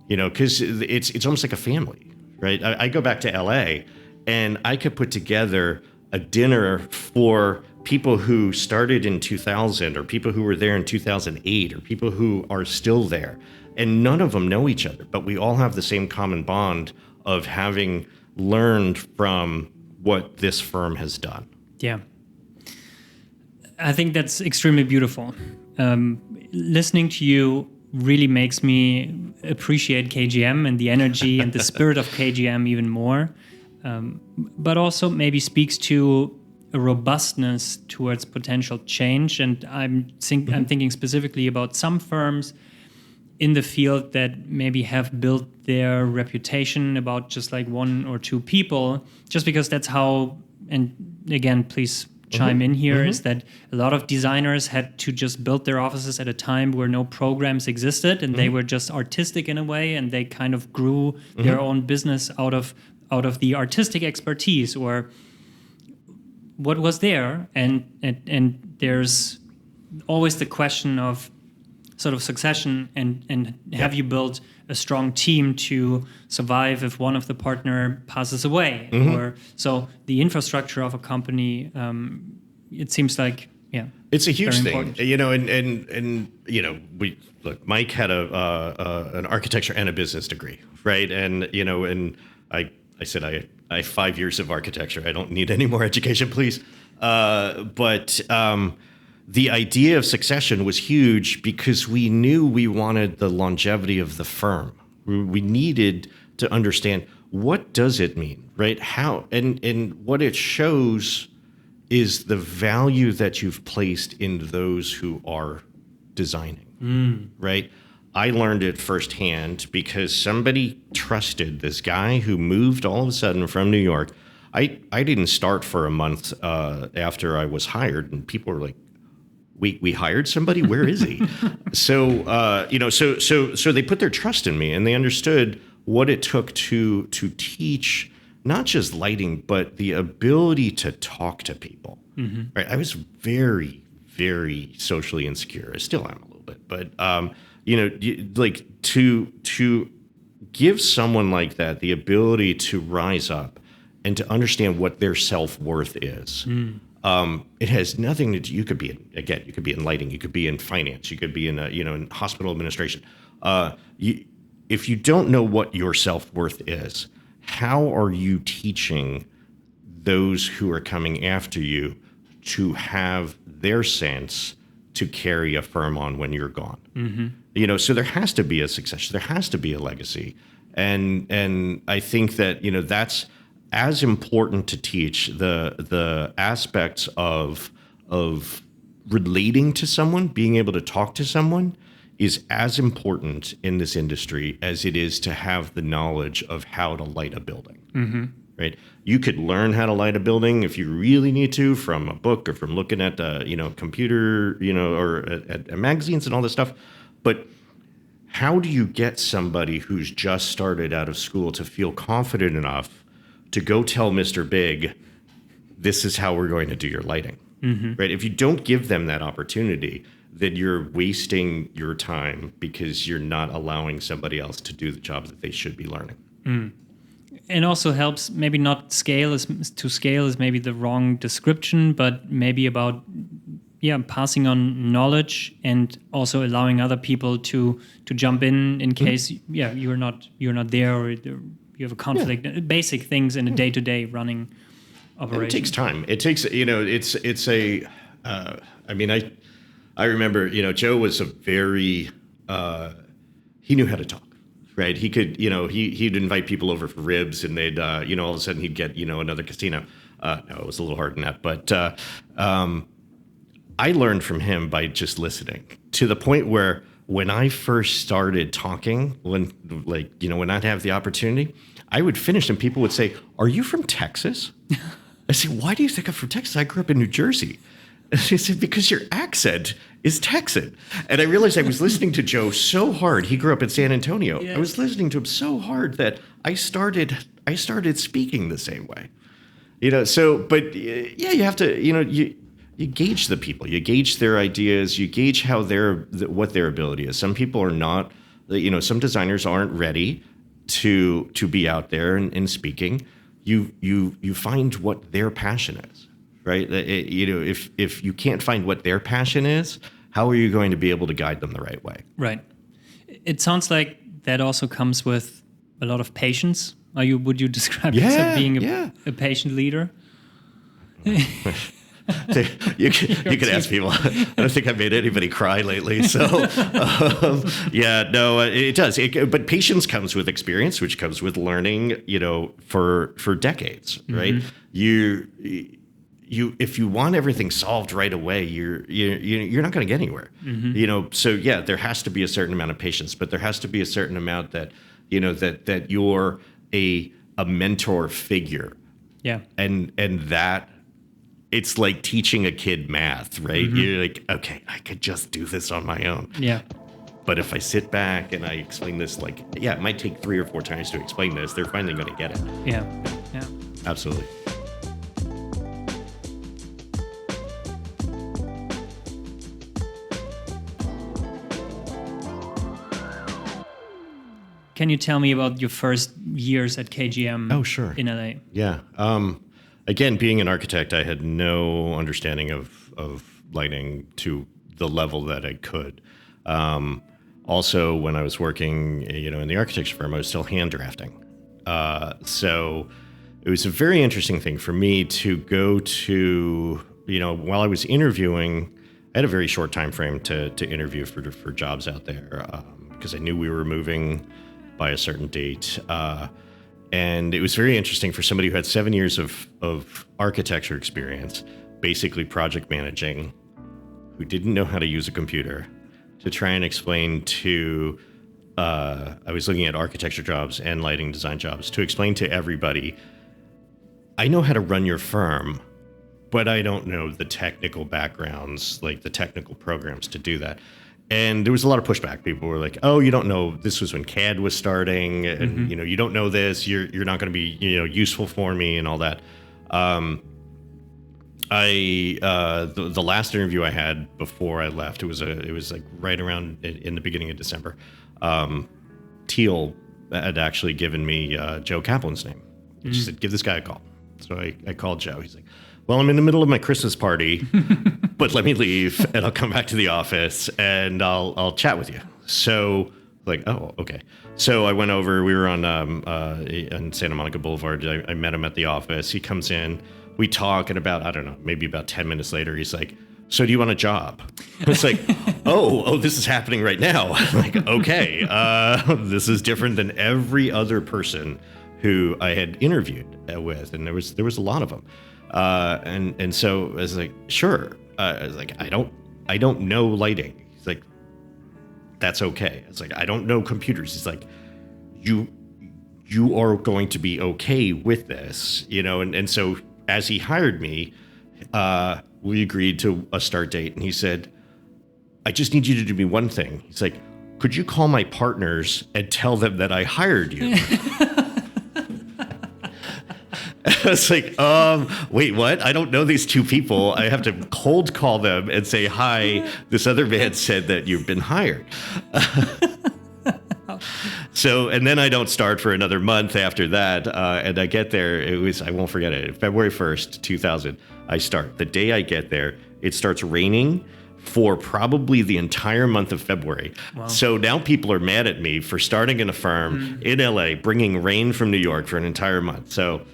because it's almost like a family, right? I go back to LA and I could put together a dinner for people who started in 2000 or people who were there in 2008 or people who are still there, and none of them know each other, but we all have the same common bond of having learned from what this firm has done. Yeah. I think that's extremely beautiful. Listening to you really makes me appreciate KGM and the energy and the spirit of KGM even more, but also maybe speaks to a robustness towards potential change. And I'm thinking specifically about some firms in the field that maybe have built their reputation about just like one or two people, just because that's how, and again, please chime in here, is that a lot of designers had to just build their offices at a time where no programs existed, and they were just artistic in a way, and they kind of grew their own business out of the artistic expertise or what was there. And there's always the question of sort of succession and have you built a strong team to survive if one of the partner passes away, or so the infrastructure of a company, it seems like it's a huge thing, important. and we look, Mike had an architecture and a business degree, right? And and I said I have 5 years of architecture, I don't need any more education, please. But the idea of succession was huge because we knew we wanted the longevity of the firm. We needed to understand, what does it mean, right? How, and what it shows is the value that you've placed in those who are designing, right? I learned it firsthand because somebody trusted this guy who moved all of a sudden from New York. I didn't start for a month after I was hired, and people were like, we hired somebody? Where is he? So they put their trust in me, and they understood what it took to teach not just lighting, but the ability to talk to people. Right? I was very, very socially insecure. I still am a little bit, but like to give someone like that the ability to rise up and to understand what their self-worth is. It has nothing to do. You could be in lighting, you could be in finance, you could be in in hospital administration. If you don't know what your self-worth is, how are you teaching those who are coming after you to have their sense to carry a firm on when you're gone? So there has to be a succession, there has to be a legacy, and I think that that's as important to teach. The aspects of relating to someone, being able to talk to someone, is as important in this industry as it is to have the knowledge of how to light a building. Right? You could learn how to light a building if you really need to from a book or from looking at computer, or at magazines and all this stuff. But how do you get somebody who's just started out of school to feel confident enough to go tell Mr. Big, this is how we're going to do your lighting? Right? If you don't give them that opportunity, then you're wasting your time because you're not allowing somebody else to do the job that they should be learning. And also helps, maybe not scale is maybe the wrong description, but maybe about passing on knowledge and also allowing other people to jump in case you're not there, or you have a conflict. Basic things in a day-to-day running operation. And it takes time. It takes it's a. I remember Joe was a very he knew how to talk. Right, he could, he'd invite people over for ribs, and they'd, all of a sudden he'd get, another casino. No, it was a little harder than that, but I learned from him by just listening, to the point where when I first started talking, when I'd have the opportunity, I would finish and people would say, "Are you from Texas?" I say, "Why do you think I'm from Texas? I grew up in New Jersey." And she said, "Because your accent is Texan." And I realized I was listening to Joe so hard. He grew up in San Antonio. Yeah. I was listening to him so hard that I started speaking the same way. But you have to, you gauge the people, you gauge their ideas, you gauge how what their ability is. Some people are not, some designers aren't ready to be out there and speaking. You find what their passion is, right? If you can't find what their passion is, how are you going to be able to guide them the right way? Right. It sounds like that also comes with a lot of patience. Would you describe yourself as being a patient leader? You can ask people. I don't think I've made anybody cry lately. So, it does. But patience comes with experience, which comes with learning, for decades, right? Mm-hmm. If you want everything solved right away, you're not going to get anywhere. Mm-hmm. So there has to be a certain amount of patience, but there has to be a certain amount that you're a mentor figure. Yeah. And that it's like teaching a kid math, right? Mm-hmm. You're like, okay, I could just do this on my own. Yeah. But if I sit back and I explain this, it might take 3 or 4 times to explain this, they're finally going to get it. Yeah. Yeah. Absolutely. Can you tell me about your first years at KGM? Oh, sure. In LA? Yeah. Again, being an architect, I had no understanding of lighting to the level that I could. Also, when I was working, in the architecture firm, I was still hand drafting. So it was a very interesting thing for me to go to, while I was interviewing, I had a very short time frame to interview for jobs out there because I knew we were moving by a certain date. And it was very interesting for somebody who had 7 years of architecture experience, basically project managing, who didn't know how to use a computer, to try and explain to, I was looking at architecture jobs and lighting design jobs, to explain to everybody, I know how to run your firm, but I don't know the technical backgrounds, like the technical programs to do that. And there was a lot of pushback. People were like, "Oh, you don't know. This was when CAD was starting, and mm-hmm. You don't know this. You're not going to be useful for me and all that." The last interview I had before I left, it was like right around in the beginning of December. Teal had actually given me Joe Kaplan's name. Mm-hmm. She said, "Give this guy a call." So I called Joe. He's like, "Well, I'm in the middle of my Christmas party, but let me leave and I'll come back to the office and I'll chat with you." So oh, okay. So I went over, we were on Santa Monica Boulevard. I met him at the office. He comes in, we talk, and maybe about 10 minutes later, he's like, "So do you want a job?" It's like, oh, this is happening right now. I'm like, okay, this is different than every other person who I had interviewed with. And there was a lot of them. And so I was like, sure. I was like, I don't know lighting. He's like, that's okay. It's like, I don't know computers. He's like, you are going to be okay with this, and so as he hired me, we agreed to a start date, and he said, "I just need you to do me one thing." He's like, "Could you call my partners and tell them that I hired you?" I was like, wait, what? I don't know these two people. I have to cold call them and say, "Hi, this other man said that you've been hired." So, and then I don't start for another month after that. And I get there, I won't forget it, February 1st, 2000, I start. The day I get there, it starts raining for probably the entire month of February. Wow. So now people are mad at me for starting in a firm in LA, bringing rain from New York for an entire month. So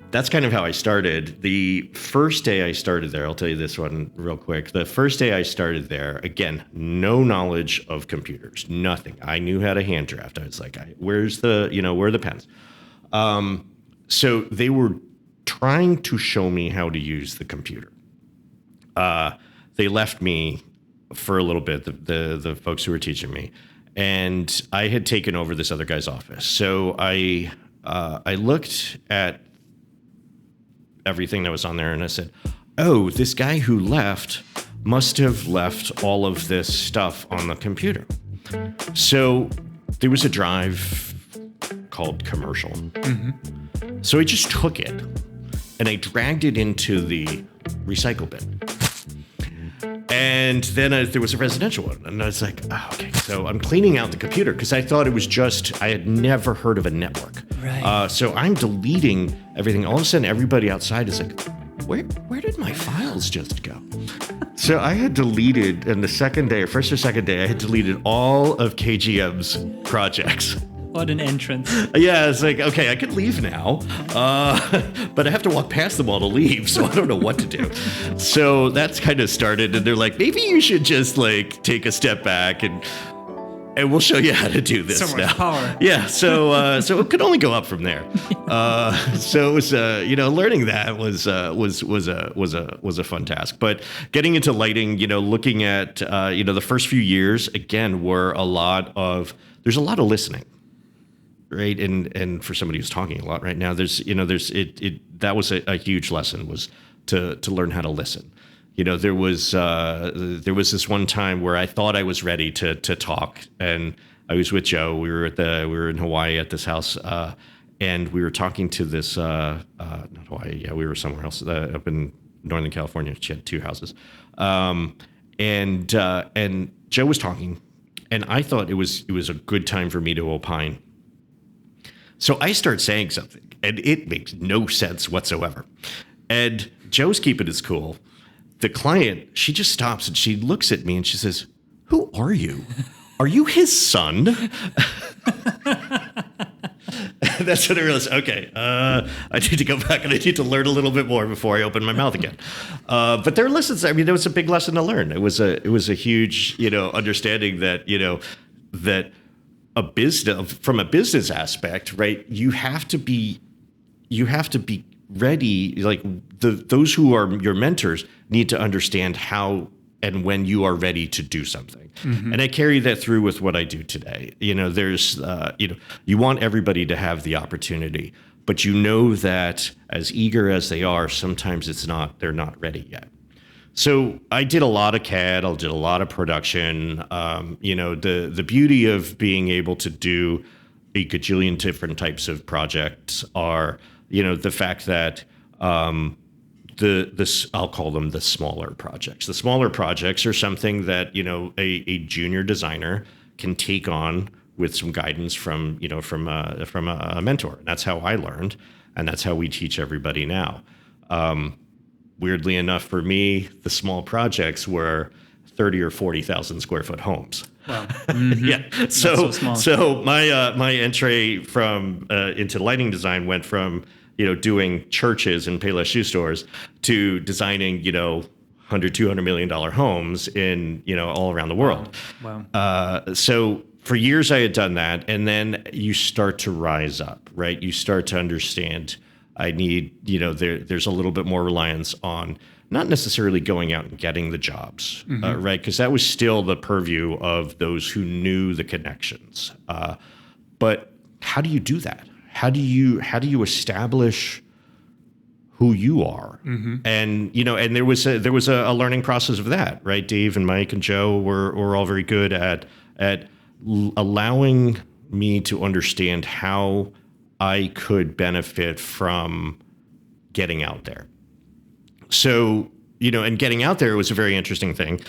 that's kind of how I started. The first day I started there, I'll tell you this one real quick. The first day I started there, again, no knowledge of computers, nothing. I knew how to hand draft. I was like, where are the pens? So they were trying to show me how to use the computer. They left me for a little bit, the folks who were teaching me, and I had taken over this other guy's office. So I looked at everything that was on there, and I said, "Oh, this guy who left must have left all of this stuff on the computer." So there was a drive called commercial. So I just took it and I dragged it into the recycle bin. And then there was a residential one. And I was like, oh, okay. So I'm cleaning out the computer because I thought it was I had never heard of a network. Right. So I'm deleting everything. All of a sudden, everybody outside is like, where did my files just go? So I had deleted, in the first or second day, I had deleted all of KGM's projects. What an entrance. Yeah, it's like, okay, I could leave now, but I have to walk past them all to leave, so I don't know what to do. So that's kind of started, and they're like, maybe you should just like take a step back and we'll show you how to do this. So much power. Yeah, so it could only go up from there. So it was, learning that was a fun task. But getting into lighting, looking at, the first few years again were there's a lot of listening. Right. And for somebody who's talking a lot right now, that was a huge lesson, was to learn how to listen. There was this one time where I thought I was ready to talk, and I was with Joe. We were in Hawaii at this house, and we were talking to this, not Hawaii. Yeah, we were somewhere else up in Northern California. She had two houses. And Joe was talking, and I thought it was a good time for me to opine. So I start saying something, and it makes no sense whatsoever. And Joe's keeping his cool. The client, she just stops and she looks at me and she says, "Who are you? Are you his son?" That's when I realized, okay, I need to go back and I need to learn a little bit more before I open my mouth again. But there are lessons. I mean, it was a big lesson to learn. It was a huge, understanding that, that from a business aspect, right? You have to be ready. Like those who are your mentors need to understand how and when you are ready to do something. Mm-hmm. And I carry that through with what I do today. There's, you want everybody to have the opportunity, but that as eager as they are, sometimes they're not ready yet. So I did a lot of CAD. I did a lot of production. The beauty of being able to do a gajillion different types of projects are, the fact that I'll call them the smaller projects. The smaller projects are something that a junior designer can take on with some guidance from a mentor. And that's how I learned, and that's how we teach everybody now. Weirdly enough, for me, the small projects were 30 or 40,000 square foot homes. Wow. Mm-hmm. Yeah. So my entry into lighting design went from doing churches and Payless shoe stores to designing $100, $200 million homes in all around the world. Wow. So for years I had done that, and then you start to rise up, right? You start to understand. I need, there's a little bit more reliance on not necessarily going out and getting the jobs, mm-hmm. Right? Because that was still the purview of those who knew the connections. But how do you do that? How do you establish who you are? Mm-hmm. And and there was a learning process of that, right? Dave and Mike and Joe were all very good at allowing me to understand how I could benefit from getting out there. So, and getting out there was a very interesting thing.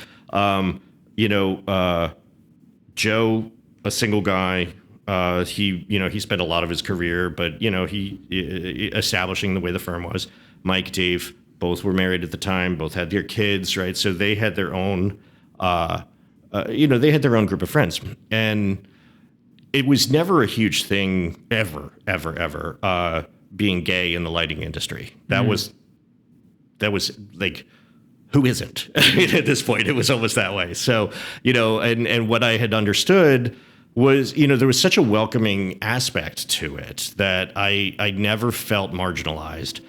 Joe, a single guy, he spent a lot of his career, but, he establishing the way the firm was. Mike, Dave, both were married at the time, both had their kids, right? So they had their own, group of friends. And it was never a huge thing, ever, being gay in the lighting industry. That was like, who isn't? At this point, it was almost that way. So, and what I had understood was, there was such a welcoming aspect to it that I never felt marginalized,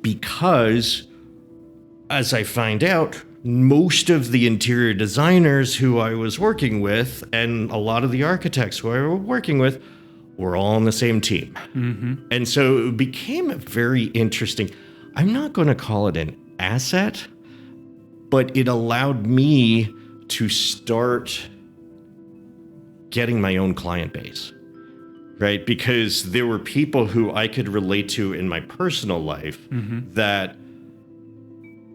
because, as I find out, most of the interior designers who I was working with and a lot of the architects who I was working with were all on the same team. And so it became a very interesting, I'm not going to call it an asset, but it allowed me to start getting my own client base, right? Because there were people who I could relate to in my personal life that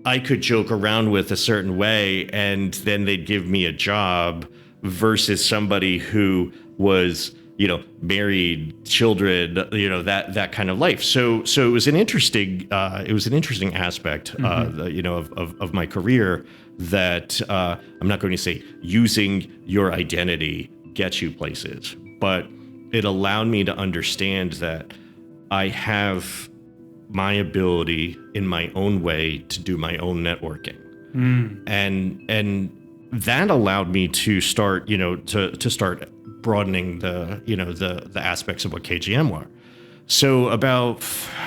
I could joke around with a certain way, and then they'd give me a job versus somebody who was, married, children, that kind of life. So it was an interesting aspect, of my career that I'm not going to say using your identity gets you places, but it allowed me to understand that I have my ability in my own way to do my own networking. And that allowed me to start, to start broadening the aspects of what KGM were. So I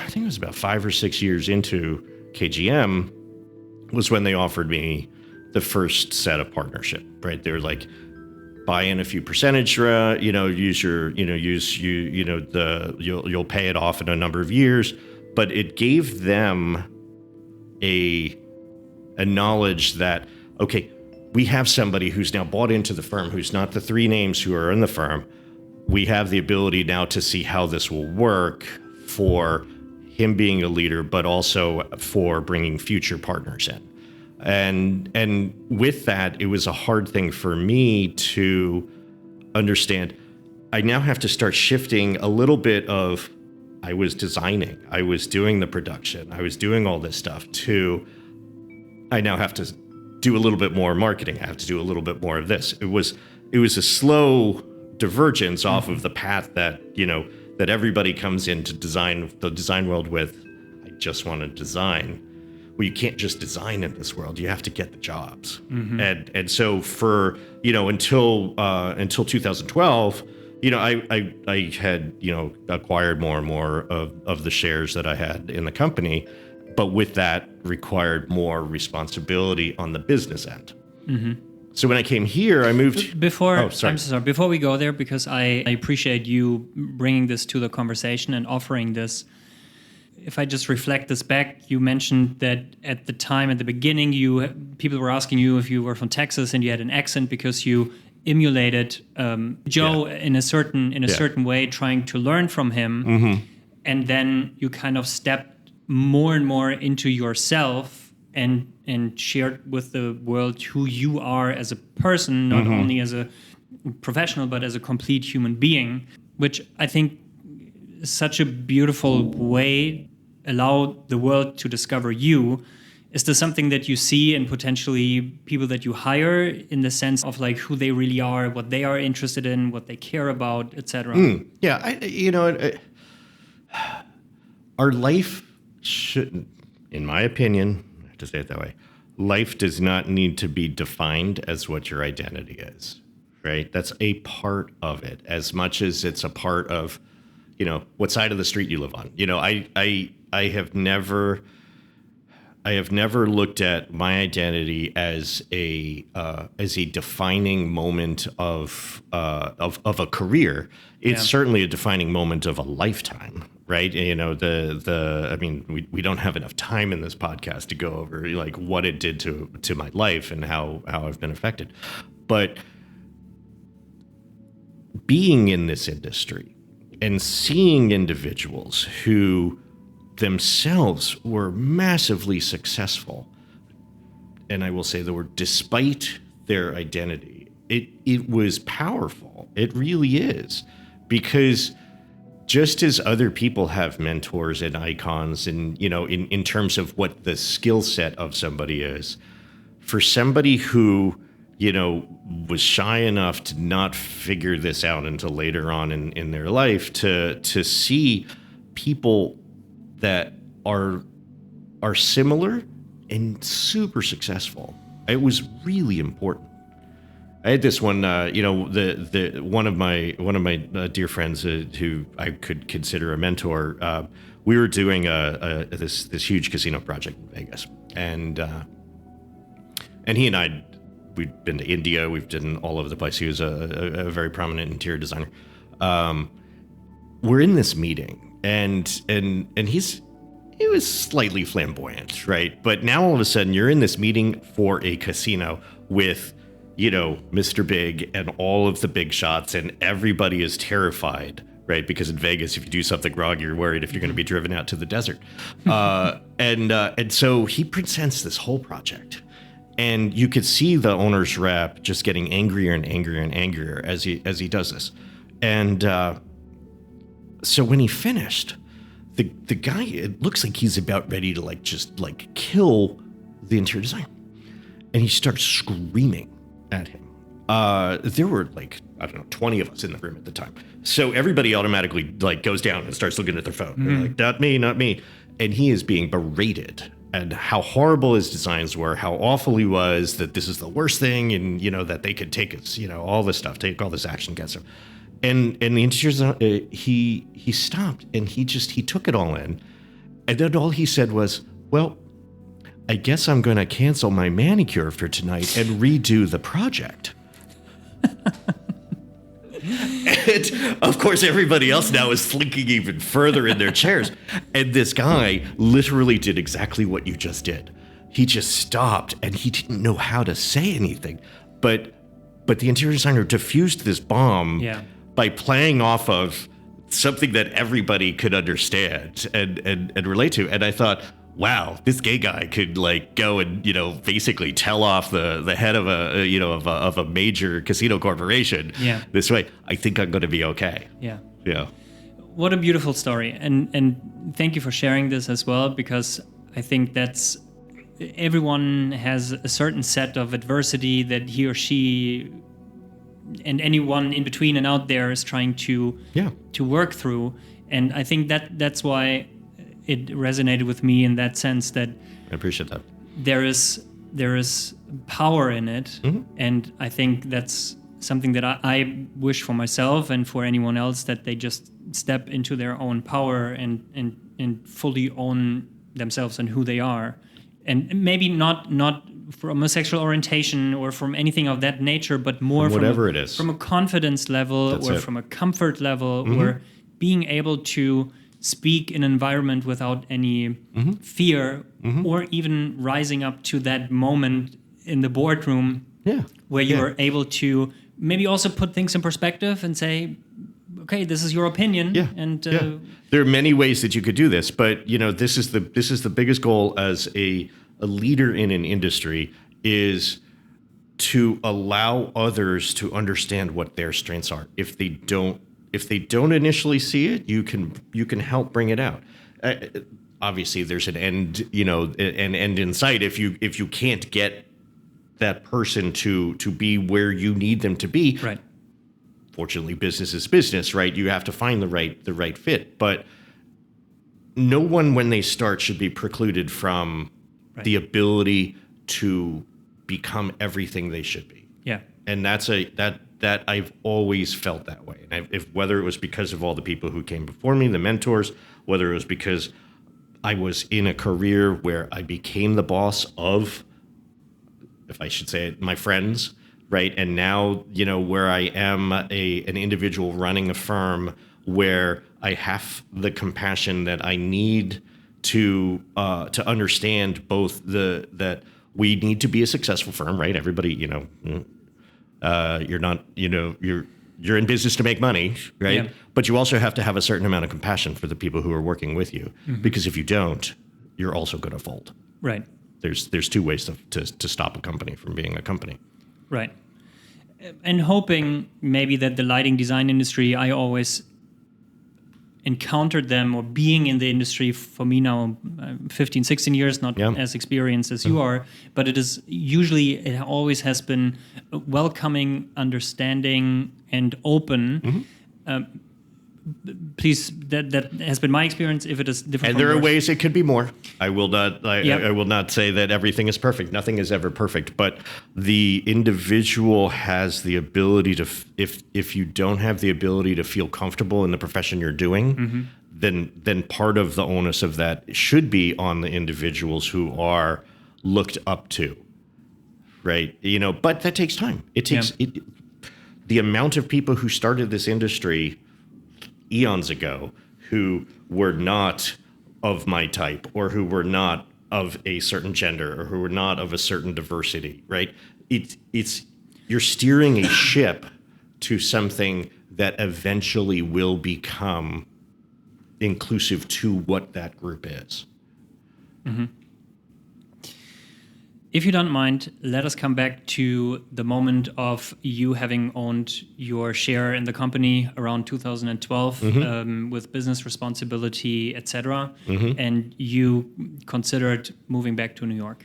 think it was about 5 or 6 years into KGM was when they offered me the first set of partnership, right? They were like, buy in a few percentage, you'll pay it off in a number of years. But it gave them a knowledge that, okay, we have somebody who's now bought into the firm, who's not the 3 names who are in the firm. We have the ability now to see how this will work for him being a leader, but also for bringing future partners in. And with that, it was a hard thing for me to understand. I now have to start shifting a little bit of, I was designing, I was doing the production, I was doing all this stuff, to I now have to do a little bit more marketing. I have to do a little bit more of this. It was a slow divergence off of the path that, that everybody comes into the design world with. I just want to design. Well, you can't just design in this world. You have to get the jobs. And so for, until 2012, I had, acquired more and more of the shares that I had in the company, but with that required more responsibility on the business end. So when I came here, I moved. I'm so sorry. Before we go there, because I appreciate you bringing this to the conversation and offering this. If I just reflect this back, you mentioned that at the time, at the beginning, people were asking you if you were from Texas and you had an accent because you emulated Joe in a certain way, trying to learn from him, and then you kind of stepped more and more into yourself and shared with the world who you are as a person, not only as a professional but as a complete human being, which I think is such a beautiful way allow the world to discover you. Is this something that you see in potentially people that you hire in the sense of like who they really are, what they are interested in, what they care about, etc.? Our life shouldn't, in my opinion, I have to say it that way, life does not need to be defined as what your identity is, right? That's a part of it, as much as it's a part of, what side of the street you live on. I have never looked at my identity as a defining moment of a career. It's certainly a defining moment of a lifetime, right? We don't have enough time in this podcast to go over like what it did to my life and how I've been affected. But being in this industry and seeing individuals who themselves were massively successful, and I will say that were, despite their identity, it was powerful. It really is, because just as other people have mentors and icons, and in terms of what the skill set of somebody is, for somebody who was shy enough to not figure this out until later on in their life, to see people that are similar and super successful. It was really important. I had this one, one of my dear friends who I could consider a mentor. We were doing this huge casino project in Vegas, and And he and I, we've been to India, we've been all over the place. He was a very prominent interior designer. We're in this meeting, and he was slightly flamboyant, right? But now all of a sudden you're in this meeting for a casino with, Mr. Big and all of the big shots, and everybody is terrified, right? Because in Vegas, if you do something wrong, you're worried if you're going to be driven out to the desert. And so he presents this whole project, and you could see the owner's rep just getting angrier and angrier and angrier as he does this. And so when he finished, the guy, it looks like he's about ready to just kill the interior designer, and he starts screaming at him. There were 20 of us in the room at the time. So everybody automatically goes down and starts looking at their phone. They're like, not me, not me. And he is being berated and how horrible his designs were, how awful he was, that this is the worst thing, and that they could take us, all this stuff, take all this action against him. And the interior designer, he stopped and he took it all in. And then all he said was, well, I guess I'm going to cancel my manicure for tonight and redo the project. And of course, everybody else now is slinking even further in their chairs. And this guy literally did exactly what you just did. He just stopped and he didn't know how to say anything. But the interior designer diffused this bomb by playing off of something that everybody could understand and relate to. And I thought, wow, this gay guy could go and basically tell off the head of a major casino corporation this way. I think I'm going to be okay. Yeah. What a beautiful story, and thank you for sharing this as well, because I think that's everyone has a certain set of adversity that he or she and anyone in between and out there is trying to work through, and I think that's why it resonated with me in that sense that I appreciate that. There is power in it, and I think that's something that I wish for myself and for anyone else, that they just step into their own power and fully own themselves and who they are, and maybe not from a sexual orientation or from anything of that nature, but more from whatever it is, from a confidence level from a comfort level, or being able to speak in an environment without any fear, or even rising up to that moment in the boardroom where you are able to maybe also put things in perspective and say, okay, this is your opinion. And there are many ways that you could do this, but this is the biggest goal as a leader in an industry, is to allow others to understand what their strengths are. If they don't initially see it, you can help bring it out. Obviously, there's an end, an end in sight. If you can't get that person to be where you need them to be, right? Fortunately, business is business, right? You have to find the right fit. But no one, when they start, should be precluded from the ability to become everything they should be. Yeah, and that I've always felt that way. And whether it was because of all the people who came before me, the mentors, whether it was because I was in a career where I became the boss of, if I should say it, my friends, right? And now, where I am an individual running a firm where I have the compassion that I need to understand both that we need to be a successful firm, right? Everybody, you're not, you're in business to make money, right? Yeah. But you also have to have a certain amount of compassion for the people who are working with you, because if you don't, you're also going to fold. Right. There's two ways to stop a company from being a company. Right. And hoping maybe that the lighting design industry, I always encountered them, or being in the industry for me now 15, 16 years, not as experienced as you are, but it always has been welcoming, understanding, and open. Please, that has been my experience. If it is different, and there are ways it could be more. I will not. I will not say that everything is perfect. Nothing is ever perfect. But the individual has the ability to. If you don't have the ability to feel comfortable in the profession you're doing, then part of the onus of that should be on the individuals who are looked up to. right? But that takes time. It takes the amount of people who started this industry eons ago who were not of my type, or who were not of a certain gender, or who were not of a certain diversity, right? It's you're steering a ship to something that eventually will become inclusive to what that group is. Mm-hmm. If you don't mind, let us come back to the moment of you having owned your share in the company around 2012, with business responsibility, etc. And you considered moving back to New York.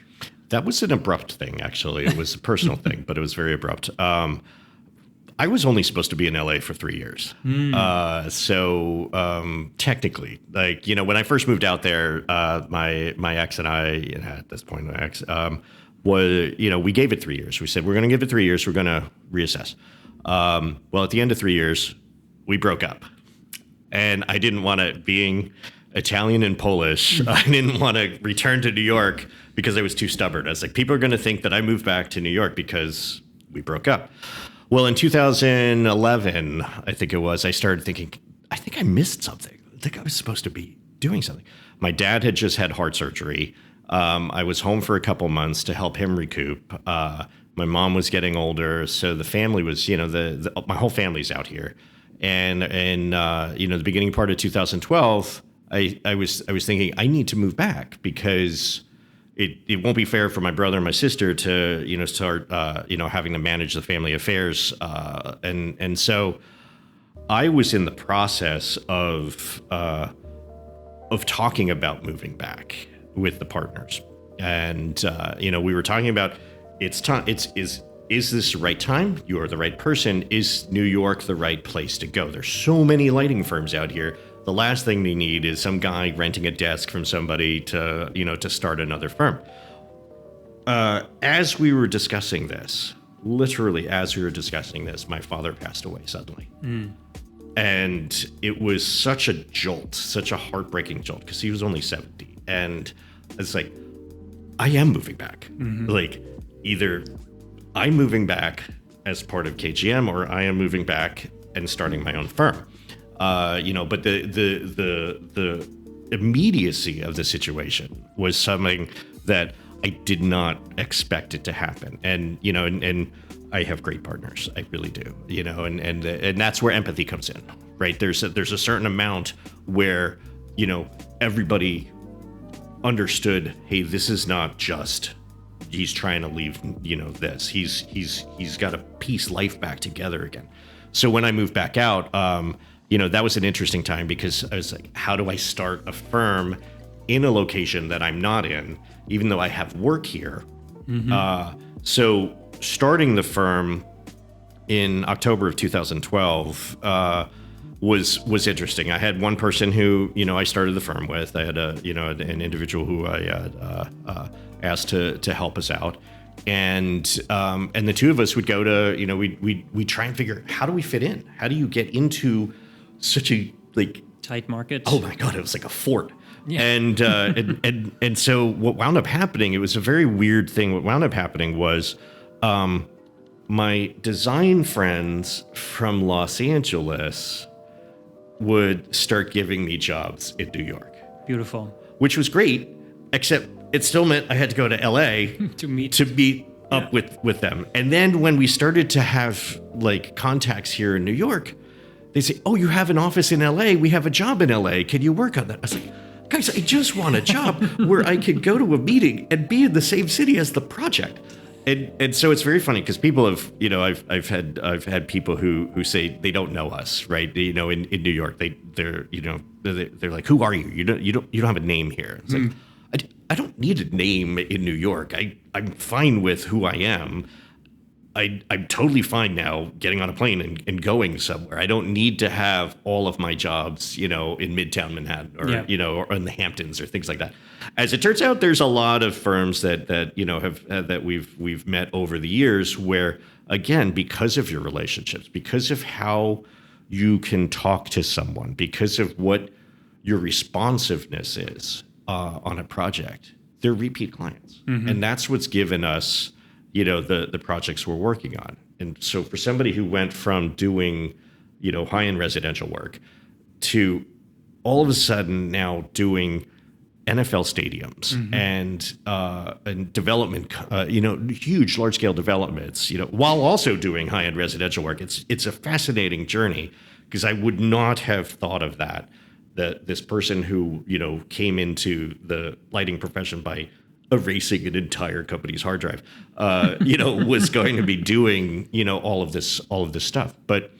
That was an abrupt thing, actually. It was a personal thing, but it was very abrupt. I was only supposed to be in LA for 3 years. So technically, when I first moved out there, my ex and I, at this point, my ex, we gave it 3 years. We said, we're going to give it 3 years. We're going to reassess. Well, at the end of 3 years, we broke up. And I didn't want to, being Italian and Polish, I didn't want to return to New York because I was too stubborn. I was like, people are going to think that I moved back to New York because we broke up. Well, in 2011, I think it was, I started thinking, I think I missed something. I think I was supposed to be doing something. My dad had just had heart surgery. I was home for a couple months to help him recoup. My mom was getting older, so the family was, my whole family's out here. And the beginning part of 2012, I was thinking I need to move back because it won't be fair for my brother and my sister to start having to manage the family affairs, and so I was in the process of talking about moving back with the partners, and we were talking about it's time. Is this the right time? You are the right person. Is New York the right place to go? There's so many lighting firms out here. The last thing they need is some guy renting a desk from somebody to start another firm. As we were discussing this, literally as we were discussing this, my father passed away suddenly. And it was such a jolt, such a heartbreaking jolt, because he was only 70. And it's like, I am moving back. Like, either I'm moving back as part of KGM, or I am moving back and starting my own firm. But the immediacy of the situation was something that I did not expect it to happen. And I have great partners. I really do, and that's where empathy comes in, right? There's a certain amount where, everybody understood, hey, this is not just he's trying to leave, this. He's got to piece life back together again. So when I moved back out, that was an interesting time because I was like, how do I start a firm in a location that I'm not in, even though I have work here? So starting the firm in October of 2012 was interesting. I had one person who, I started the firm with. I had an individual who I asked to help us out. And the two of us would go to, we'd try and figure, how do we fit in? How do you get into such a tight market? Oh my God, it was like a fort. Yeah. And so what wound up happening, it was a very weird thing. What wound up happening was my design friends from Los Angeles would start giving me jobs in New York. Beautiful. Which was great, except it still meant I had to go to LA to meet up with them. And then when we started to have contacts here in New York, they say, oh, you have an office in LA. We have a job in LA. Can you work on that? I was like, guys, I just want a job where I could go to a meeting and be in the same city as the project. And so it's very funny because people have, I've had people who say they don't know us, right? In New York, they're like, who are you? You don't have a name here. It's like, I don't need a name in New York. I'm fine with who I am. I'm totally fine now getting on a plane and going somewhere. I don't need to have all of my jobs, in Midtown Manhattan or, or in the Hamptons or things like that. As it turns out, there's a lot of firms that we've met over the years where, again, because of your relationships, because of how you can talk to someone, because of what your responsiveness is on a project, they're repeat clients. And that's what's given us the projects we're working on. And so for somebody who went from doing, high-end residential work to all of a sudden now doing NFL stadiums and development, huge large-scale developments, while also doing high-end residential work, it's a fascinating journey, because I would not have thought of that this person who, came into the lighting profession by erasing an entire company's hard drive, was going to be doing, all of this stuff. But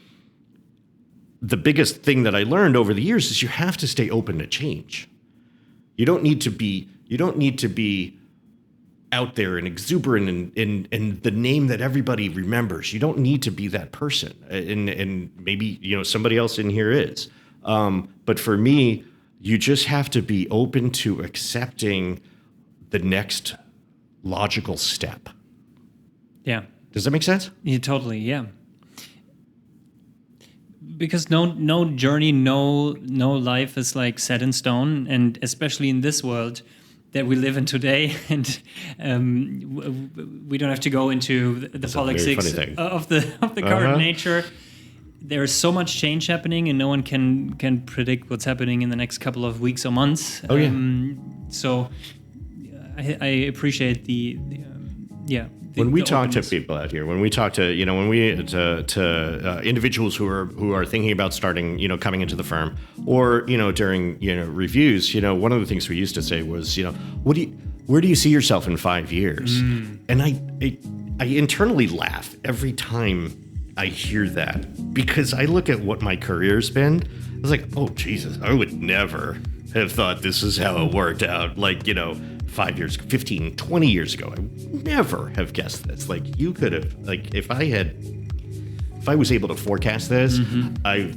the biggest thing that I learned over the years is you have to stay open to change. You don't need to be out there and exuberant and the name that everybody remembers. You don't need to be that person. And maybe, somebody else in here is. But for me, you just have to be open to accepting the next logical step. Yeah. Does that make sense? Yeah, totally. Yeah. Because no journey, no life is like set in stone, and especially in this world that we live in today, and we don't have to go into the politics of the current nature. There is so much change happening, and no one can predict what's happening in the next couple of weeks or months. Oh yeah. So I appreciate the when we talk to people out here, when we talk to to individuals who are thinking about starting, coming into the firm, or during reviews, one of the things we used to say was, where do you see yourself in 5 years? And I internally laugh every time I hear that, because I look at what my career's been. I was like, oh Jesus, I would never have thought this is how it worked out. 5 years, 15, 20 years ago, I would never have guessed this. You could have, if I was able to forecast this, I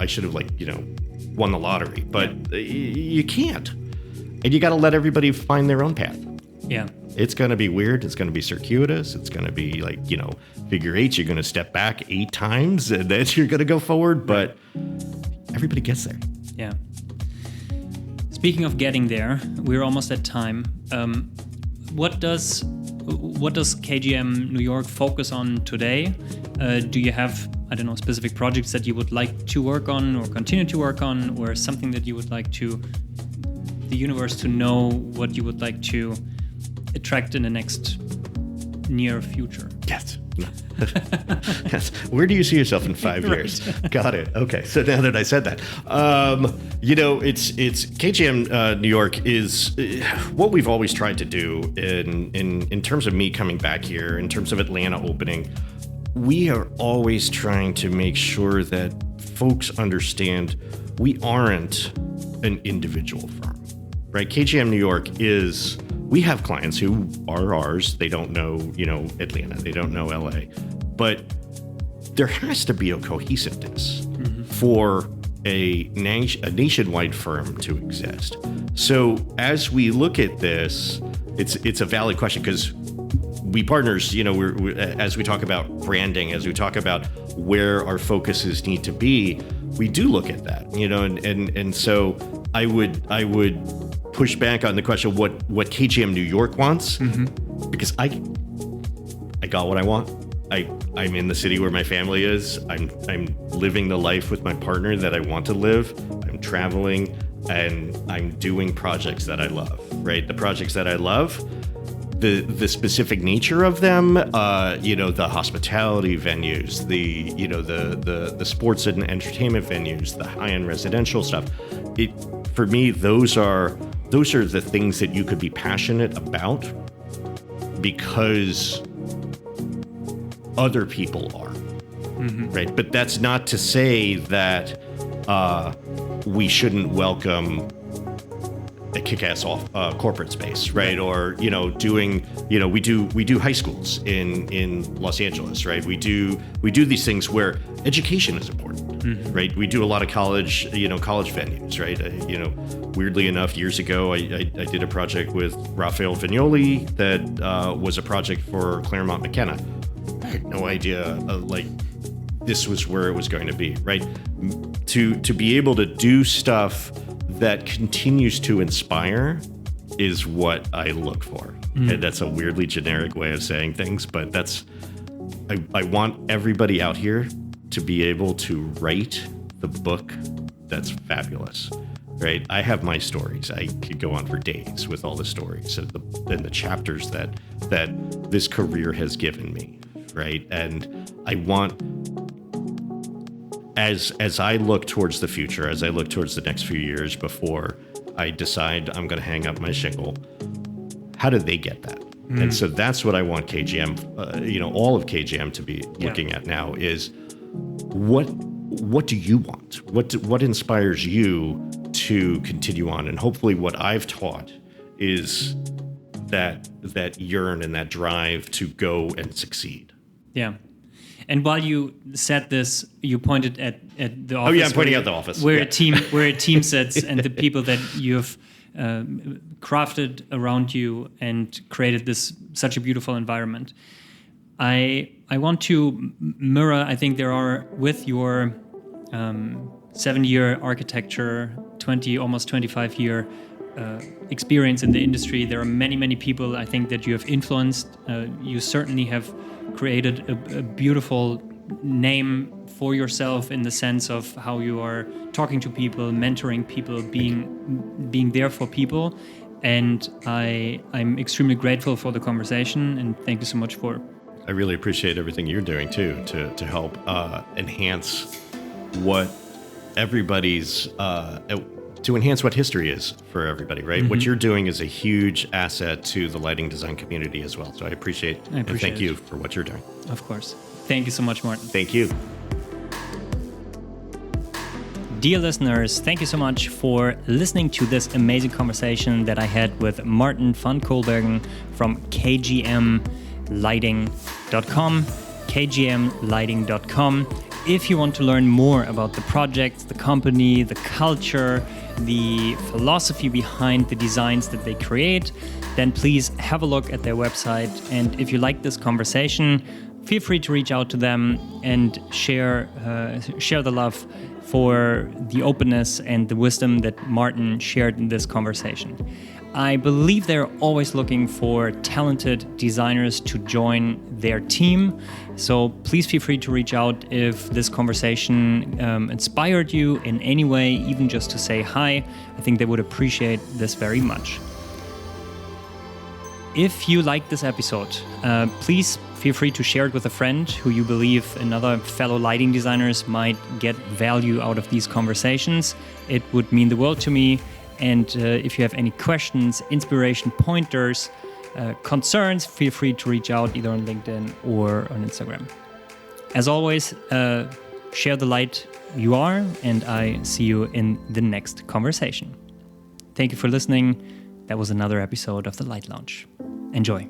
should have won the lottery, but you can't. And you got to let everybody find their own path. Yeah. It's going to be weird. It's going to be circuitous. It's going to be figure eights. You're going to step back 8 times and then you're going to go forward, but everybody gets there. Yeah. Speaking of getting there, we're almost at time. What does KGM New York focus on today? Do you have, specific projects that you would like to work on or continue to work on, or something that you would like the universe to know what you would like to attract in the next near future? Yes. Yes. Where do you see yourself in 5 years? Got it. Okay. So now that I said that, it's KGM New York is what we've always tried to do in terms of me coming back here, in terms of Atlanta opening. We are always trying to make sure that folks understand we aren't an individual firm, right? KGM New York is. We have clients who are ours. They don't know, Atlanta. They don't know LA. But there has to be a cohesiveness for a nationwide firm to exist. So as we look at this, it's a valid question, because we partners, we're as we talk about branding, as we talk about where our focuses need to be, we do look at that, and so I would push back on the question of what KGM New York wants, because I got what I want. I'm in the city where my family is. I'm living the life with my partner that I want to live. I'm traveling and I'm doing projects that I love, right? The projects that I love, the specific nature of them, the hospitality venues, the sports and entertainment venues, the high-end residential stuff. For me, those are the things that you could be passionate about because other people are, right? But that's not to say that we shouldn't welcome a kick-ass corporate space, right? Or doing we do high schools in Los Angeles, right? We do these things where education is important, right? We do a lot of college venues, right? Weirdly enough, years ago, I did a project with Raphael Vignoli that was a project for Claremont McKenna. I had no idea this was where it was going to be, right? To be able to do stuff that continues to inspire is what I look for. And that's a weirdly generic way of saying things, but I want everybody out here to be able to write the book that's fabulous, right? I have my stories. I could go on for days with all the stories and the chapters that this career has given me, right? And I want, as I look towards the future, as I look towards the next few years before I decide I'm going to hang up my shingle, how do they get that? And so that's what I want KGM, all of KGM to be looking at now is what do you want? What inspires you to continue on? And hopefully what I've taught is that yearn and that drive to go and succeed. Yeah. And while you said this, you pointed at the office. Oh yeah, I'm pointing at the office. Where a team sits and the people that you've crafted around you and created such a beautiful environment. I want to mirror. I think there are, with your 7-year architecture, almost 25-year experience in the industry, there are many people I think that you have influenced. You certainly have created a beautiful name for yourself in the sense of how you are talking to people, mentoring people, being there for people. And I'm extremely grateful for the conversation, and thank you so much for. I really appreciate everything you're doing too to help enhance what everybody's to enhance what history is for everybody, right? Mm-hmm. What you're doing is a huge asset to the lighting design community as well. So I appreciate and thank you for what you're doing. Of course. Thank you so much, Martin. Thank you. Dear listeners, thank you so much for listening to this amazing conversation that I had with Martin van Koolbergen from KGM Lighting.com, KGMlighting.com. If you want to learn more about the project, the company, the culture, the philosophy behind the designs that they create, then please have a look at their website. And if you like this conversation, feel free to reach out to them and share the love for the openness and the wisdom that Martin shared in this conversation. I believe they're always looking for talented designers to join their team. So please feel free to reach out if this conversation inspired you in any way, even just to say hi. I think they would appreciate this very much. If you like this episode, please feel free to share it with a friend who you believe and other fellow lighting designers might get value out of these conversations. It would mean the world to me. And if you have any questions, inspiration, pointers, concerns, feel free to reach out either on LinkedIn or on Instagram. As always, share the light you are, and I see you in the next conversation. Thank you for listening. That was another episode of The Light Lounge. Enjoy.